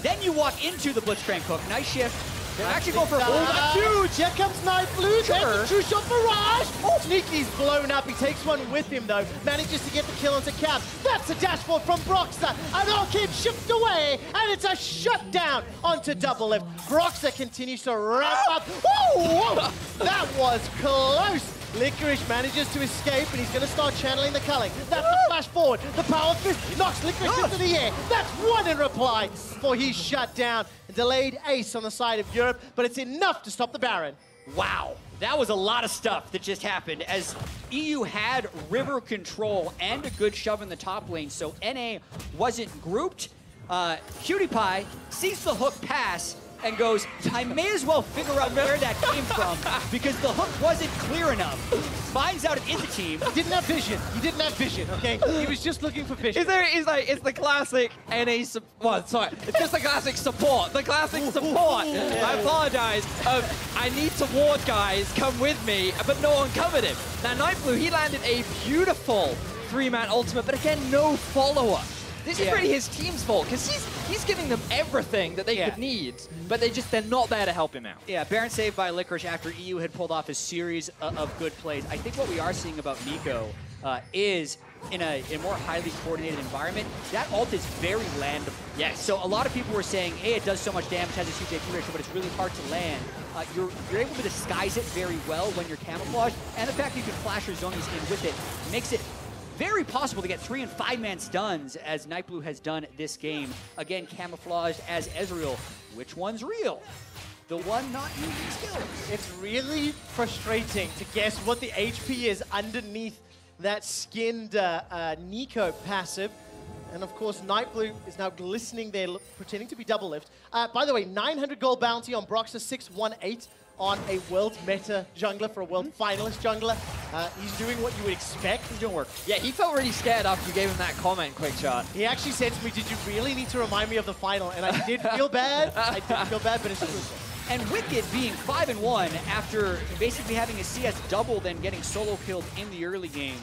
[SPEAKER 1] then you walk into the Blitzcrank hook. Nice shift. They're actually going for
[SPEAKER 2] huge. Here comes NightBlue. There's a true shot barrage. Oh, Sneaky's blown up. He takes one with him, though. Manages to get the kill onto Cap. That's a dashboard from Broxah. And Arcade shipped away. And it's a shutdown onto DoubleLift. Broxah continues to ramp up. Whoa, whoa. That was close. Licorice manages to escape, and he's going to start channeling the culling. That's the flash forward. The power fist knocks Licorice into the air. That's one in reply before he's shut down. A delayed ace on the side of Europe, but it's enough to stop the Baron.
[SPEAKER 1] Wow, that was a lot of stuff that just happened as EU had river control and a good shove in the top lane, so NA wasn't grouped. Cutie sees the hook pass and goes, I may as well figure out where that came from because the hook wasn't clear enough. Finds out it is a team.
[SPEAKER 2] He didn't have vision. He didn't have vision, okay? He was just looking for vision.
[SPEAKER 3] It's the classic NA well, sorry. It's just the classic support. The classic support. I apologize. I need to ward, guys. Come with me. But no one covered him. Now, NightBlue, he landed a beautiful 3-man ultimate, but again, no follower. This is really his team's fault, because he's giving them everything that they could need, but they're not there to help him out.
[SPEAKER 1] Yeah, Baron saved by Licorice after EU had pulled off a series of good plays. I think what we are seeing about Neeko is in a more highly coordinated environment, that ult is very landable.
[SPEAKER 3] Yes.
[SPEAKER 1] So a lot of people were saying, hey, it does so much damage, has a huge AP ratio, but it's really hard to land. You're able to disguise it very well when you're camouflaged, and the fact that you can flash your zonies in with it makes it very possible to get 3- and 5-man stuns, as NightBlue has done this game. Again, camouflaged as Ezreal. Which one's real? The one not using skills.
[SPEAKER 2] It's really frustrating to guess what the HP is underneath that skinned Neeko passive. And of course, NightBlue is now glistening there, pretending to be DoubleLift. By the way, 900 gold bounty on Broxah, 618 on a world meta jungler for a world finalist jungler. He's doing what you would expect. He's doing work.
[SPEAKER 3] Yeah, he felt really scared after you gave him that comment, Quickshot.
[SPEAKER 2] He actually said to me, did you really need to remind me of the final? And I did feel bad. I did feel bad, but it's true.
[SPEAKER 1] And Wickd being 5-1 after basically having his CS double, then getting solo killed in the early game,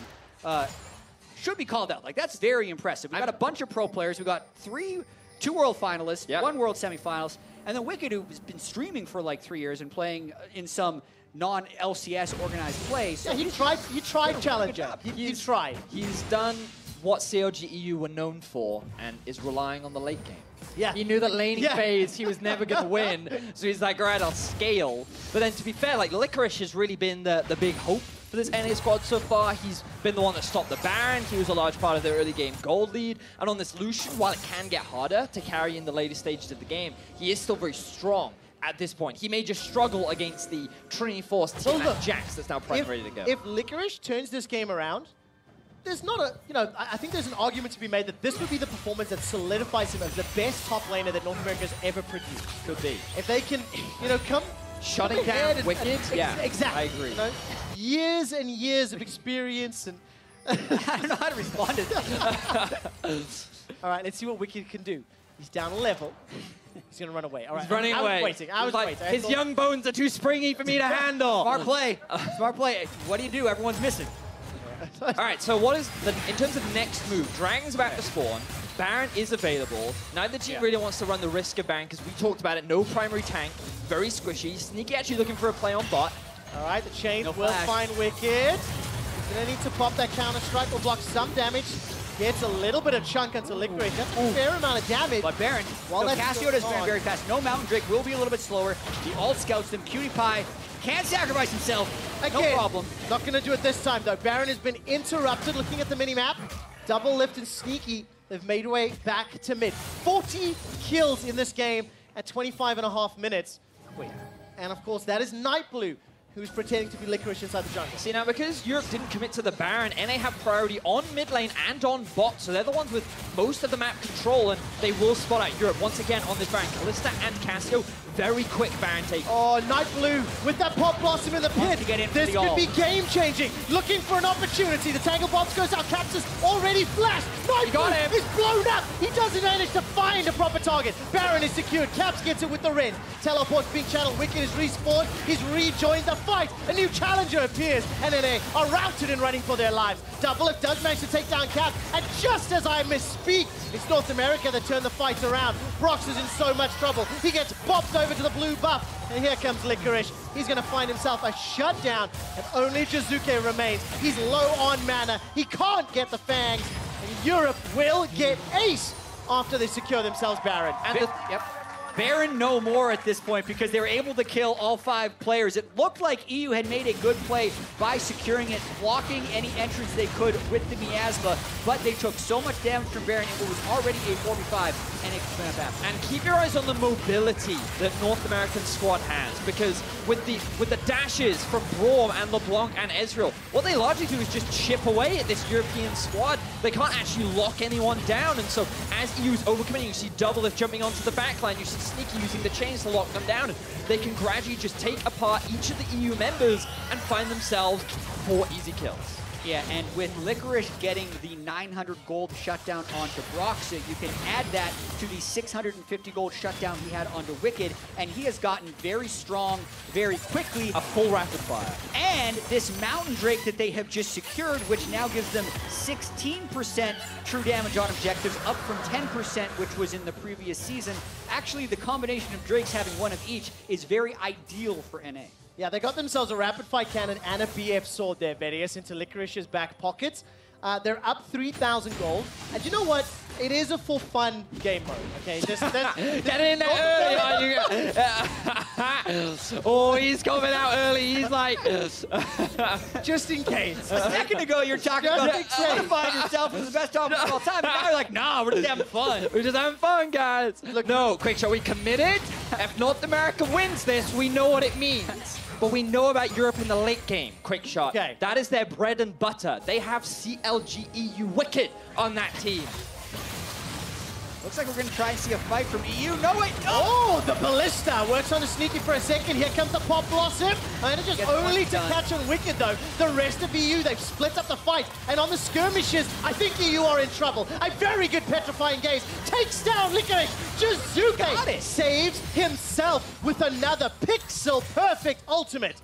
[SPEAKER 1] should be called out. Like, that's very impressive. We got a bunch of pro players. We got 2 world finalists, 1 world semifinals, and then Wickd, who's been streaming for like 3 years and playing in some non-LCS organized play. So
[SPEAKER 2] yeah, he tried Challenger. He tried.
[SPEAKER 3] He's done what CLG EU were known for and is relying on the late game.
[SPEAKER 2] Yeah.
[SPEAKER 3] He knew that laning phase he was never going to win, so he's like, all right, I'll scale. But then to be fair, like Licorice has really been the big hope for this NA squad so far. He's been the one that stopped the Baron. He was a large part of their early game gold lead. And on this Lucian, while it can get harder to carry in the later stages of the game, he is still very strong at this point. He may just struggle against the Trinity Force team at Jax that's now prime ready to go.
[SPEAKER 2] If Licorice turns this game around, there's not a, I think there's an argument to be made that this would be the performance that solidifies him as the best top laner that North America has ever produced.
[SPEAKER 3] Could be.
[SPEAKER 2] If they can, come
[SPEAKER 3] shutting down Wickd, yeah,
[SPEAKER 2] exactly.
[SPEAKER 3] I agree.
[SPEAKER 2] Years and years of experience, and
[SPEAKER 1] I don't know how to respond to that.
[SPEAKER 2] All right, let's see what Wickd can do. He's down a level. He's going to run away. All right.
[SPEAKER 3] He's running away.
[SPEAKER 2] I was waiting.
[SPEAKER 3] His young bones are too springy for me to handle.
[SPEAKER 1] Smart play. Smart play. What do? Everyone's missing.
[SPEAKER 3] All right, so what is, in terms of next move, Dragon's about to spawn. Baron is available. Neither team really wants to run the risk of Baron because we talked about it. No primary tank. Very squishy. Sneaky actually looking for a play on bot.
[SPEAKER 2] All right, the chain will find Wickd. He's going to need to pop that counter-strike. Will block some damage. Gets a little bit of chunk onto Licorice. That's a fair amount of damage.
[SPEAKER 1] But Baron, Cassiopeia is very fast. No Mountain Drake will be a little bit slower. The ult scouts them. Cutie Pie can't sacrifice himself.
[SPEAKER 2] Again,
[SPEAKER 1] no problem.
[SPEAKER 2] Not going to do it this time, though. Baron has been interrupted. Looking at the mini-map, DoubleLift and Sneaky, they've made way back to mid. 40 kills in this game at 25.5 minutes. And of course, that is NightBlue, who's pretending to be Licorice inside the jungle.
[SPEAKER 3] See, now, because Europe didn't commit to the Baron, NA have priority on mid lane and on bot, so they're the ones with most of the map control, and they will spot out Europe once again on this Baron. Kalista and Cassio, very quick Baron take.
[SPEAKER 2] Oh, NightBlue with that Pop Blossom in the pit. This could be game-changing. Looking for an opportunity. The Tangle Bombs goes out. Caps is already flashed. NightBlue is blown up. He doesn't manage to find a proper target. Baron is secured. Caps gets it with the Ren. Teleport's being channeled. Wickd is respawned. He's rejoined the fight! A new challenger appears, and NA are routed and running for their lives. DoubleLift does manage to take down Cap, and just as I misspeak, it's North America that turn the fight around. Brox is in so much trouble. He gets bopped over to the blue buff, and here comes Licorice. He's going to find himself a shutdown, and only Jiizuke remains. He's low on mana. He can't get the fangs, and Europe will get ace after they secure themselves Baron.
[SPEAKER 1] And Baron no more at this point because they were able to kill all 5 players. It looked like EU had made a good play by securing it, blocking any entrance they could with the miasma, but they took so much damage from Baron in what was already a 4v5, and it could up after.
[SPEAKER 3] And keep your eyes on the mobility that North American squad has, because with the dashes from Braum and LeBlanc and Ezreal, what they largely do is just chip away at this European squad. They can't actually lock anyone down, and so as EU's overcommitting, you see DoubleLift jumping onto the backline, you see Sneaky using the chains to lock them down, and they can gradually just take apart each of the EU members and find themselves 4 easy kills.
[SPEAKER 1] Yeah, and with Licorice getting the 900 gold shutdown onto Broxah, you can add that to the 650 gold shutdown he had onto Wickd, and he has gotten very strong very quickly.
[SPEAKER 3] A full rapid fire.
[SPEAKER 1] And this Mountain Drake that they have just secured, which now gives them 16% true damage on objectives, up from 10%, which was in the previous season. Actually, the combination of Drakes having one of each is very ideal for NA.
[SPEAKER 2] Yeah, they got themselves a rapid fire cannon and a BF sword there, Vedius, into Licorice's back pockets. They're up 3,000 gold. And you know what? It is a for fun game mode, okay?
[SPEAKER 3] Get in there early. Oh, he's coming out early. He's like...
[SPEAKER 2] just in case.
[SPEAKER 1] A second ago, you're talking about solidifying yourself as the best offense of all time. And now you're like, nah, we're just having fun.
[SPEAKER 3] We're just having fun, guys. Look, no, Quickshot, we committed. If North America wins this, we know what it means. But we know about Europe in the late game, Quickshot.
[SPEAKER 2] Okay.
[SPEAKER 3] That is their bread and butter. They have CLGEU Wicked on that team.
[SPEAKER 1] Looks like we're going to try and see a fight from EU. No, wait, no!
[SPEAKER 2] Oh, the Ballista works on the Sneaky for a second. Here comes the Pop Blossom. And it's just only to catch on Wicked, though. The rest of EU, they've split up the fight. And on the skirmishes, I think EU are in trouble. A very good petrifying gaze. Takes down Licorice. Jiizuke saves himself with another pixel-perfect ultimate.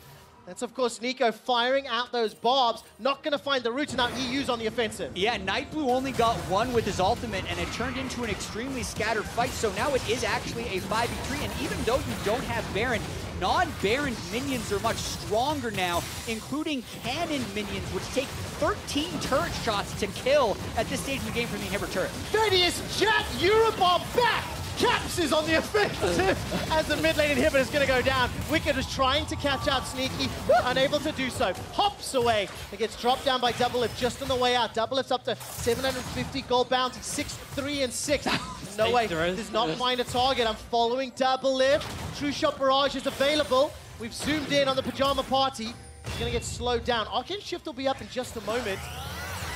[SPEAKER 2] That's, of course, Neeko firing out those barbs. Not going to find the roots, and now EU's on the offensive.
[SPEAKER 1] Yeah, Nightblue only got 1 with his ultimate, and it turned into an extremely scattered fight, so now it is actually a 5v3, and even though you don't have Baron, non-Baron minions are much stronger now, including cannon minions, which take 13 turret shots to kill at this stage of the game from the inhibitor turret.
[SPEAKER 2] Vedius, Jatt, Europe are back! Caps is on the offensive as the mid lane inhibitor is going to go down. Wickd is trying to catch out Sneaky, unable to do so. Hops away. It gets dropped down by DoubleLift just on the way out. DoubleLift's up to 750 gold bounty, 6-3-6. No way, does not find a target. I'm following DoubleLift. True Shot Barrage is available. We've zoomed in on the Pajama Party. He's going to get slowed down. Arcane Shift will be up in just a moment.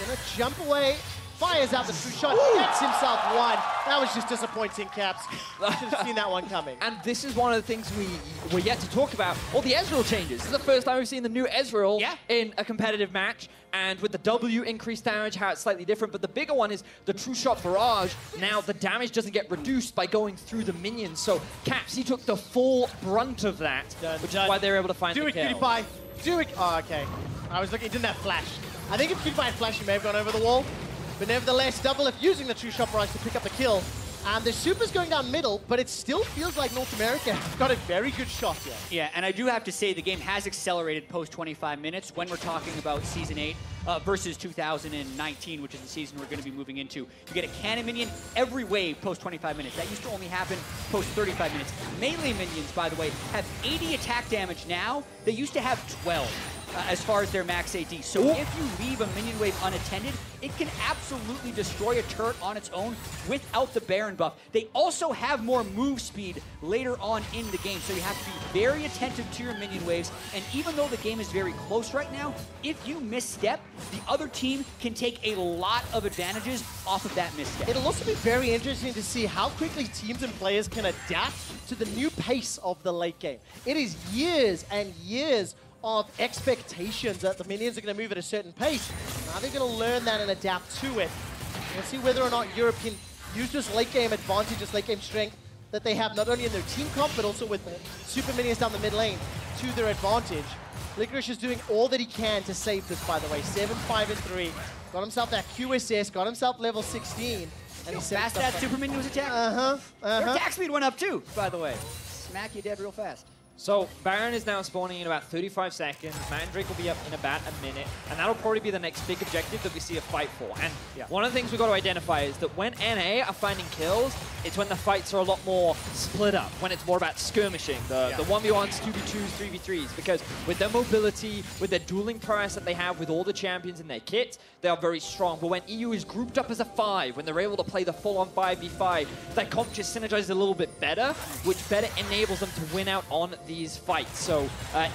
[SPEAKER 2] Going to jump away. Fires out the true shot, gets himself 1. That was just disappointing, Caps. Should have seen that one coming.
[SPEAKER 3] And this is one of the things we're yet to talk about. All the Ezreal changes. This is the first time we've seen the new Ezreal in a competitive match. And with the W increased damage, how it's slightly different. But the bigger one is the True Shot Barrage. Now the damage doesn't get reduced by going through the minions. So Caps, he took the full brunt of that, which is why they were able to find the kill.
[SPEAKER 2] Do it, Cutie Pie. Do it. Oh, okay. I was looking, he didn't have flash. I think if Cutie Pie had flash, he may have gone over the wall. But nevertheless, DoubleLift using the True Shot Barrage to pick up the kill. And the Super's going down middle, but it still feels like North America got a very good shot here.
[SPEAKER 1] Yeah, and I do have to say the game has accelerated post 25 minutes when we're talking about Season 8 versus 2019, which is the season we're going to be moving into. You get a cannon minion every wave post 25 minutes. That used to only happen post 35 minutes. Melee minions, by the way, have 80 attack damage now. They used to have 12. As far as their max AD. So if you leave a minion wave unattended, it can absolutely destroy a turret on its own without the Baron buff. They also have more move speed later on in the game, so you have to be very attentive to your minion waves. And even though the game is very close right now, if you misstep, the other team can take a lot of advantages off of that misstep.
[SPEAKER 2] It'll also be very interesting to see how quickly teams and players can adapt to the new pace of the late game. It is years and years of expectations that the minions are going to move at a certain pace. Now they're going to learn that and adapt to it. We'll see whether or not Europe can use this late game advantage, this late game strength, that they have not only in their team comp, but also with super minions down the mid lane to their advantage. Licorice is doing all that he can to save this, by the way. 7-5-3. Got himself that QSS, got himself level 16. And he's
[SPEAKER 1] fast that super minion was attack. Their attack speed went up too, by the way. Smack you dead real fast.
[SPEAKER 3] So Baron is now spawning in about 35 seconds. Matt and Drake will be up in about a minute, and that'll probably be the next big objective that we see a fight for. And one of the things we've got to identify is that when NA are finding kills, it's when the fights are a lot more split up, when it's more about skirmishing, the 1v1s, 2v2s, 3v3s, because with their mobility, with their dueling prowess that they have with all the champions in their kit, they are very strong. But when EU is grouped up as a 5, when they're able to play the full-on 5v5, that comp just synergizes a little bit better, which better enables them to win out on these fights. So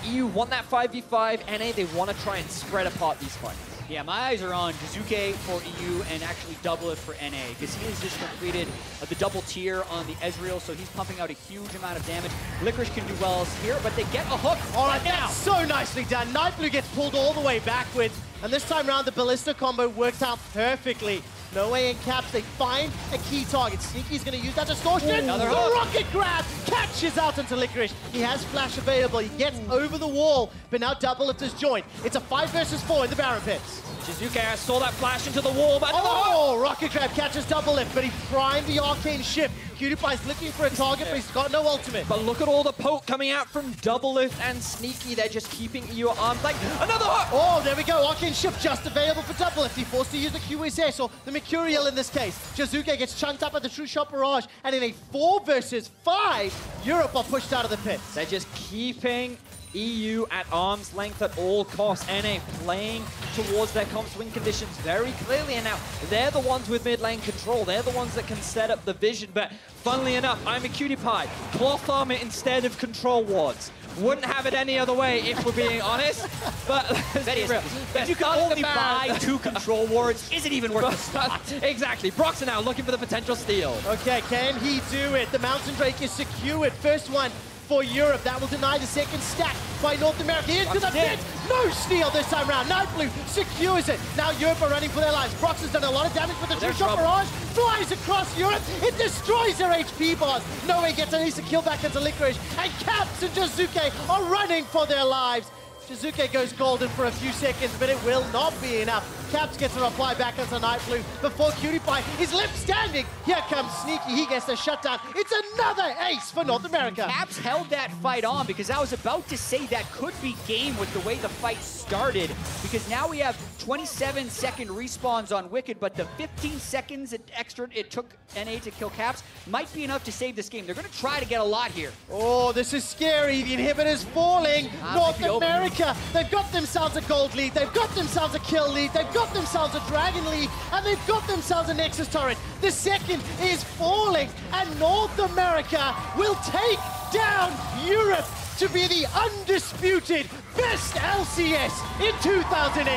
[SPEAKER 3] EU want that 5v5, NA, they want to try and spread apart these fights.
[SPEAKER 1] Yeah, my eyes are on Jiizuke for EU and actually DoubleLift for NA, because he has just completed the double tier on the Ezreal, so he's pumping out a huge amount of damage. Licorice can do well here, but they get a hook.
[SPEAKER 2] All right, that's so nicely done. Nightblue gets pulled all the way backwards, and this time around the Ballista combo works out perfectly. Noway and Caps, they find a key target. Sneaky's going to use that distortion.
[SPEAKER 1] Another
[SPEAKER 2] the rocket grab catches out into Licorice. He has flash available. He gets over the wall, but now DoubleLift is joined. It's a 5 versus 4 in the Baron pits.
[SPEAKER 3] Jiizuke saw that flash into the wall, but
[SPEAKER 2] rocket grab catches DoubleLift, but he primed the arcane shift. Cutie-Pie's looking for a target, but he's got no ultimate.
[SPEAKER 3] But look at all the poke coming out from DoubleLift and Sneaky. They're just keeping EU at arm's length. Another hook!
[SPEAKER 2] Oh, there we go. Arcane shift just available for DoubleLift. He forced to use the QSS, or the Mercurial in this case. Jiizuke gets chunked up at the True Shot Barrage, and in a 4 versus 5, Europe are pushed out of the pits.
[SPEAKER 3] They're just keeping EU at arm's length at all costs. NA playing towards their comp's win conditions very clearly, and now they're the ones with mid lane control. They're the ones that can set up the vision, but funnily enough, Imaqtpie, cloth armor instead of control wards. Wouldn't have it any other way if we're being honest, but
[SPEAKER 1] if you can only buy 2 control wards, is it even worth the spot?
[SPEAKER 3] Exactly. Broxah now looking for the potential steal.
[SPEAKER 2] Okay, can he do it? The Mountain Drake is secured. First one for Europe. That will deny the second stack by North America. Into the pit. No steal this time round. Nightblue secures it. Now Europe are running for their lives. Broxah's done a lot of damage with the True Shot Barrage. Flies across Europe. It destroys their HP bars. Noway gets at least a kill back into Licorice. And Caps and Jiizuke are running for their lives. Jiizuke goes golden for a few seconds, but it will not be enough. Caps gets a reply back onto Nightblue before Cutie-Pie is left standing. Here comes Sneaky. He gets the shutdown. It's another ace for North America.
[SPEAKER 1] Caps held that fight on, because I was about to say that could be game with the way the fight started, because now we have 27-second respawns on Wicked, but the 15 seconds extra it took NA to kill Caps might be enough to save this game. They're going to try to get a lot here.
[SPEAKER 2] Oh, this is scary. The inhibitor's falling. North America, they've got themselves a gold lead. They've got themselves a kill lead. They've got themselves a dragon lead. And they've got themselves a Nexus turret. The second is falling. And North America will take down Europe to be the undisputed best LCS in 2018.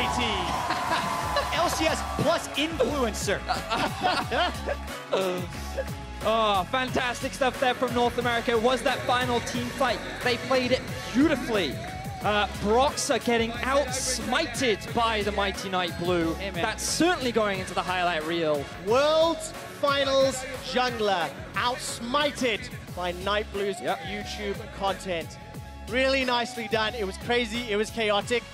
[SPEAKER 1] LCS plus influencer.
[SPEAKER 3] Oh, fantastic stuff there from North America. It was that final team fight. They played it beautifully. Broxah getting outsmited by the mighty Nightblue.
[SPEAKER 1] Amen.
[SPEAKER 3] That's certainly going into the highlight reel.
[SPEAKER 2] World Finals jungler outsmited by Nightblue's YouTube content. Really nicely done. It was crazy. It was chaotic.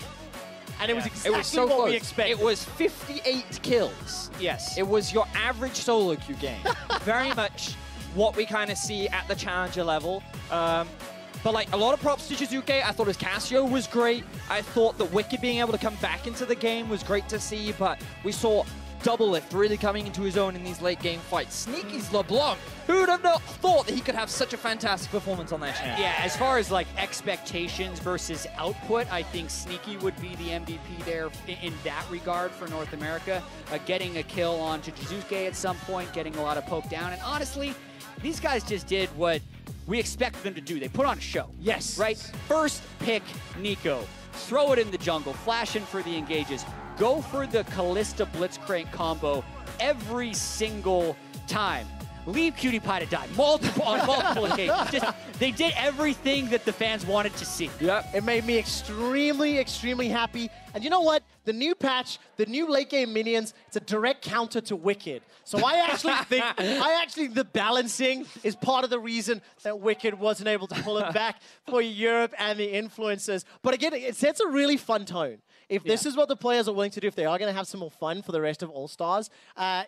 [SPEAKER 2] And it was exactly what we expected.
[SPEAKER 3] It was 58 kills.
[SPEAKER 1] Yes.
[SPEAKER 3] It was your average solo queue game. Very much what we kind of see at the challenger level. But like a lot of props to Jiizuke. I thought his Cassio was great. I thought that Wicked being able to come back into the game was great to see, but we saw DoubleLift really coming into his own in these late game fights. Sneaky's LeBlanc. Who would have not thought that he could have such a fantastic performance on that channel?
[SPEAKER 1] Yeah, as far as like expectations versus output, I think Sneaky would be the MVP there in that regard for North America. Getting a kill onto Jiizuke at some point, getting a lot of poke down, and honestly, these guys just did what we expected them to do. They put on a show.
[SPEAKER 2] Yes.
[SPEAKER 1] Right? First pick Neeko. Throw it in the jungle. Flash in for the engages. Go for the Kalista Blitzcrank combo every single time. leave PewDiePie to die on multiple occasions. Just, they did everything that the fans wanted to see.
[SPEAKER 2] Yep. It made me extremely, extremely happy. And you know what? The new patch, the new late game minions, it's a direct counter to Wickd. So I actually think the balancing is part of the reason that Wickd wasn't able to pull it back for Europe and the influencers. But again, it sets a really fun tone. If this is what the players are willing to do, if they are going to have some more fun for the rest of All-Stars,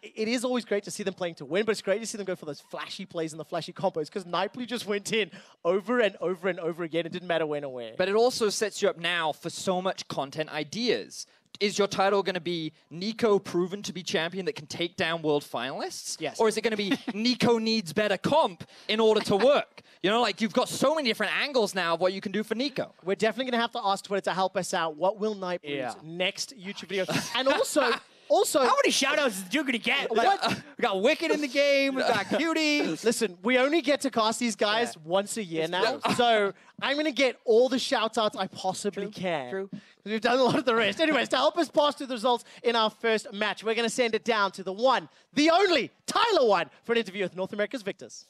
[SPEAKER 2] it is always great to see them playing to win, but it's great to see them go for those flashy plays and the flashy combos, because Imaqtpie just went in over and over and over again. It didn't matter when or where.
[SPEAKER 3] But it also sets you up now for so much content ideas. Is your title going to be Neeko proven to be champion that can take down world finalists?
[SPEAKER 1] Yes.
[SPEAKER 3] Or is it going to be Neeko needs better comp in order to work? You know, like, you've got so many different angles now of what you can do for Neeko.
[SPEAKER 2] We're definitely going to have to ask Twitter to help us out. What will Imaqtpie's next YouTube video? And also...
[SPEAKER 1] How many shoutouts is Duke gonna get? Like, we got Wickd in the game, we got Cutie.
[SPEAKER 2] Listen, we only get to cast these guys once a year now, so I'm gonna get all the shoutouts I possibly can.
[SPEAKER 1] True.
[SPEAKER 2] We've done a lot of the rest. Anyways, to help us pass through the results in our first match, we're gonna send it down to the one, the only, Tyler One, for an interview with North America's Victors.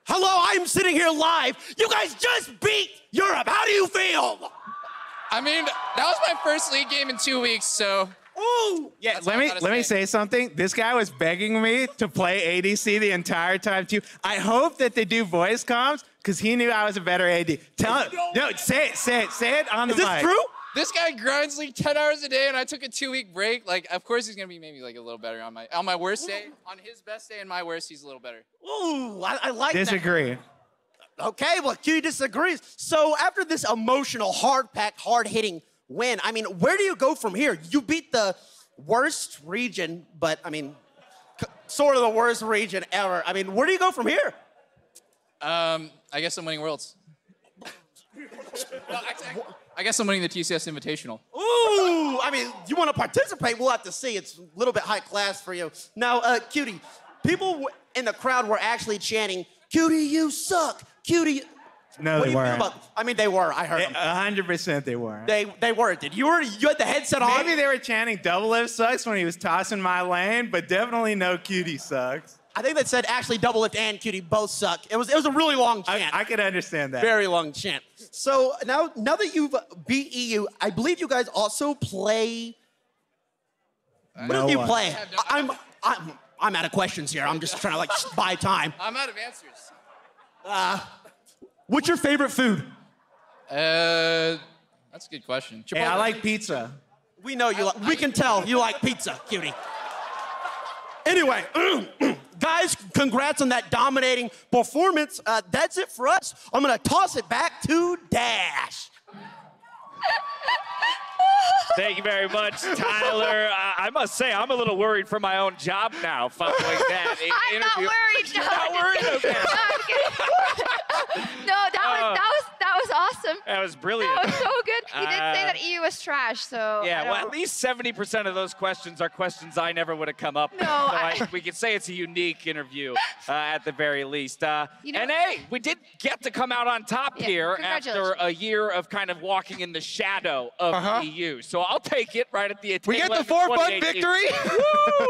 [SPEAKER 4] Hello, I'm sitting here live. You guys just beat Europe. How do you feel?
[SPEAKER 5] I mean, that was my first league game in 2 weeks, so...
[SPEAKER 4] Ooh!
[SPEAKER 6] Yeah, let me say something. This guy was begging me to play ADC the entire time too. I hope that they do voice comms because he knew I was a better AD. Tell him, no, say it on the mic.
[SPEAKER 4] Is this true?
[SPEAKER 5] This guy grinds like 10 hours a day, and I took a 2-week break. Like, of course he's gonna be maybe like a little better on my worst day. On his best day and my worst, he's a little better.
[SPEAKER 4] Ooh, I like that.
[SPEAKER 6] Disagree.
[SPEAKER 4] Okay, well, Q disagrees. So after this emotional, hard-packed, hard-hitting win, I mean, where do you go from here? You beat the worst region, but, I mean, sort of the worst region ever. I mean, where do you go from here?
[SPEAKER 5] I guess I'm winning Worlds. I guess I'm winning the TCS Invitational.
[SPEAKER 4] Ooh, I mean, you want to participate? We'll have to see. It's a little bit high class for you. Now, Cutie, people in the crowd were actually chanting, "Cutie, you suck. Cutie."
[SPEAKER 6] No, they weren't.
[SPEAKER 4] I mean, they were. I heard them.
[SPEAKER 6] 100% they weren't.
[SPEAKER 4] They were. You had the headset on?
[SPEAKER 6] Maybe they were chanting DoubleLift sucks when he was tossing my lane, but definitely no Cutie sucks.
[SPEAKER 4] I think they said actually DoubleLift and Cutie both suck. It was a really long chant.
[SPEAKER 6] I could understand that.
[SPEAKER 4] Very long chant. So now that you've beat EU, I believe you guys also play. What do you play? I'm out of questions here. I'm just trying to like buy time.
[SPEAKER 5] I'm out of answers.
[SPEAKER 4] What's your favorite food?
[SPEAKER 5] That's a good question.
[SPEAKER 6] Hey, I like pizza.
[SPEAKER 4] We know you like. We can tell you like pizza, Cutie. Anyway, guys, congrats on that dominating performance. That's it for us. I'm gonna toss it back to Dash.
[SPEAKER 7] Thank you very much, Tyler. I must say, I'm a little worried for my own job now, following that
[SPEAKER 8] I'm not worried.
[SPEAKER 7] You're not worried? Okay.
[SPEAKER 8] No, that was awesome.
[SPEAKER 7] That was brilliant.
[SPEAKER 8] That was so good. You did say that EU was trash, so...
[SPEAKER 7] Yeah, well, at least 70% of those questions are questions I never would have come up with.
[SPEAKER 8] No,
[SPEAKER 7] So we could say it's a unique interview at the very least.
[SPEAKER 8] You know,
[SPEAKER 7] and hey, we did get to come out on top here after a year of kind of walking in the shadow of EU. So I'll take it right at the
[SPEAKER 9] We get the 4-1 victory.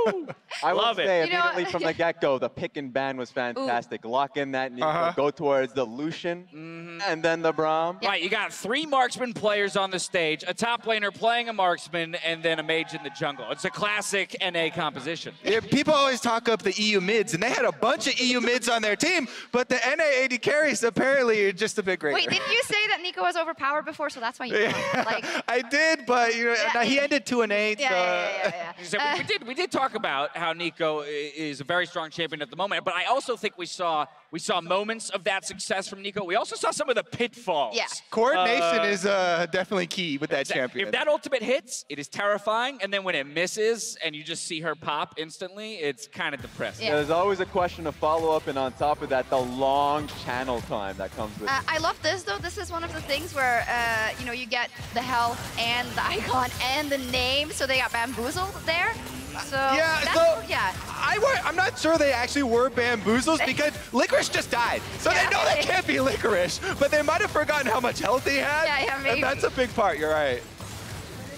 [SPEAKER 7] Woo!
[SPEAKER 9] I
[SPEAKER 7] love
[SPEAKER 9] will
[SPEAKER 7] it.
[SPEAKER 9] say immediately from the get-go, the pick and ban was fantastic. Lock in that Neeko, go towards the Lucian, and then the braum.
[SPEAKER 7] Right, you got 3 marksman players on the stage, a top laner playing a marksman, and then a mage in the jungle. It's a classic NA composition.
[SPEAKER 9] Yeah, people always talk up the EU mids, and they had a bunch of EU mids on their team, but the NA AD carries apparently are just a bit greater.
[SPEAKER 8] Wait, didn't you say that Neeko was overpowered before, so that's why you won? Like,
[SPEAKER 9] I did, but you know, he ended 2-8.
[SPEAKER 8] Yeah.
[SPEAKER 7] So we did talk about how Neeko is a very strong champion at the moment, but I also think we saw moments of that success from Neeko. We also saw some of the pitfalls.
[SPEAKER 8] Yeah.
[SPEAKER 9] Coordination is definitely key with that champion.
[SPEAKER 7] If that ultimate hits, it is terrifying, and then when it misses and you just see her pop instantly, it's kind of depressing.
[SPEAKER 8] Yeah.
[SPEAKER 9] There's always a question of follow-up, and on top of that, the long channel time that comes with it.
[SPEAKER 8] I love this, though. This is one of the things where, you know, you get the health and the icon and the name, so they got bamboozled there. So
[SPEAKER 9] I'm not sure they actually were bamboozles because Licorice just died. So they know they can't be Licorice, but they might have forgotten how much health he had.
[SPEAKER 8] Yeah, maybe.
[SPEAKER 9] And that's a big part, you're right.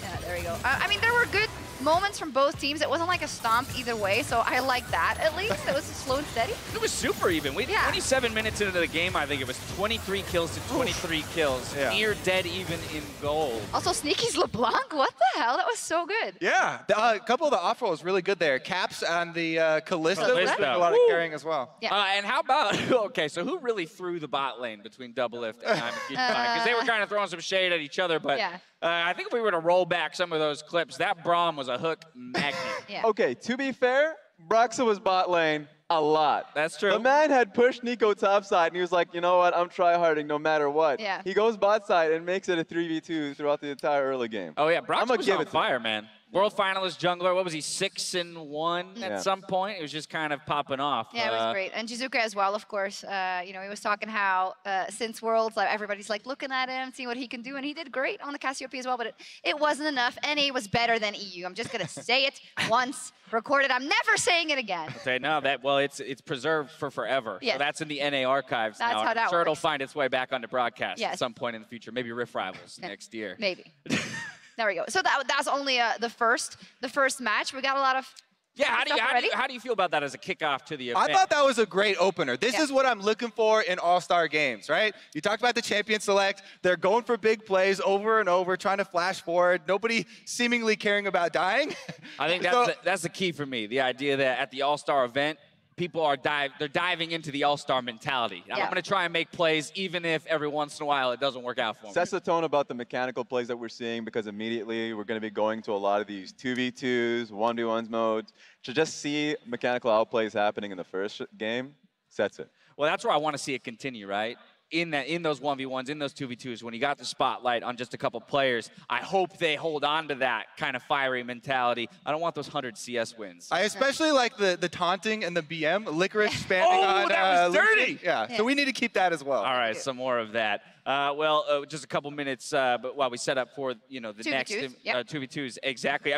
[SPEAKER 8] Yeah, there we go. I mean, there were good moments from both teams. It wasn't like a stomp either way, so I like that at least. It was slow and steady.
[SPEAKER 7] It was super even. 27 minutes into the game, I think it was 23 kills to 23 kills.
[SPEAKER 9] Yeah.
[SPEAKER 7] Near dead even in gold.
[SPEAKER 8] Also, Sneaky's LeBlanc, what the hell? That was so good.
[SPEAKER 9] Yeah, a couple of the off rolls really good there. Caps on the Kalista was doing a lot of carrying as well.
[SPEAKER 8] Yeah.
[SPEAKER 7] And how about, okay, so who really threw the bot lane between DoubleLift and Imaqtpie? Because they were kind of throwing some shade at each other, but I think if we were to roll back some of those clips, that braum was a hook magnet.
[SPEAKER 8] Yeah.
[SPEAKER 10] Okay, to be fair, Broxah was bot lane a lot.
[SPEAKER 7] That's true.
[SPEAKER 10] The man had pushed Neeko topside, and he was like, you know what, I'm try-harding no matter what.
[SPEAKER 8] Yeah.
[SPEAKER 10] He goes bot side and makes it a 3v2 throughout the entire early game.
[SPEAKER 7] Oh, yeah, Broxah was on fire,
[SPEAKER 10] him.
[SPEAKER 7] man. World finalist jungler, what was he, 6-1 at some point? It was just kind of popping off.
[SPEAKER 8] Yeah, it was great. And Jiizuke as well, of course. You know, he was talking how since Worlds, like, everybody's like looking at him, seeing what he can do, and he did great on the Cassiopeia as well, but it wasn't enough. NA was better than EU. I'm just going to say it once, record it. I'm never saying it again.
[SPEAKER 7] Okay, no, it's preserved for forever.
[SPEAKER 8] Yes.
[SPEAKER 7] So that's in the NA archives
[SPEAKER 8] That's
[SPEAKER 7] now.
[SPEAKER 8] how that
[SPEAKER 7] I'm sure it'll
[SPEAKER 8] works.
[SPEAKER 7] find its way back onto broadcast
[SPEAKER 8] Yes.
[SPEAKER 7] at some point in the future. Maybe Rift Rivals next year.
[SPEAKER 8] Maybe. There we go. So that's only the first match. We got a lot of
[SPEAKER 7] how
[SPEAKER 8] stuff
[SPEAKER 7] do you feel about that as a kickoff to the event?
[SPEAKER 9] I thought that was a great opener. This is what I'm looking for in all-star games, right? You talked about the champion select. They're going for big plays over and over, trying to flash forward. Nobody seemingly caring about dying.
[SPEAKER 7] I think that's the key for me. The idea that at the all-star event, people are diving into the all-star mentality. I'm going to try and make plays even if every once in a while it doesn't work out for me.
[SPEAKER 10] Sets the tone about the mechanical plays that we're seeing, because immediately we're going to be going to a lot of these 2v2s, 1v1s modes. To just see mechanical outplays happening in the first game sets it.
[SPEAKER 7] Well, that's where I want to see it continue, right? In those 1v1s, in those 2v2s, when you got the spotlight on just a couple players, I hope they hold on to that kind of fiery mentality. I don't want those 100 CS wins.
[SPEAKER 9] I especially like the taunting and the BM. Licorice spamming on
[SPEAKER 7] that was dirty!
[SPEAKER 9] Lucian. Yeah, so we need to keep that as well.
[SPEAKER 7] All right, some more of that. Just a couple minutes but while we set up for the next
[SPEAKER 8] 2v2s,
[SPEAKER 7] 2v2s. Exactly.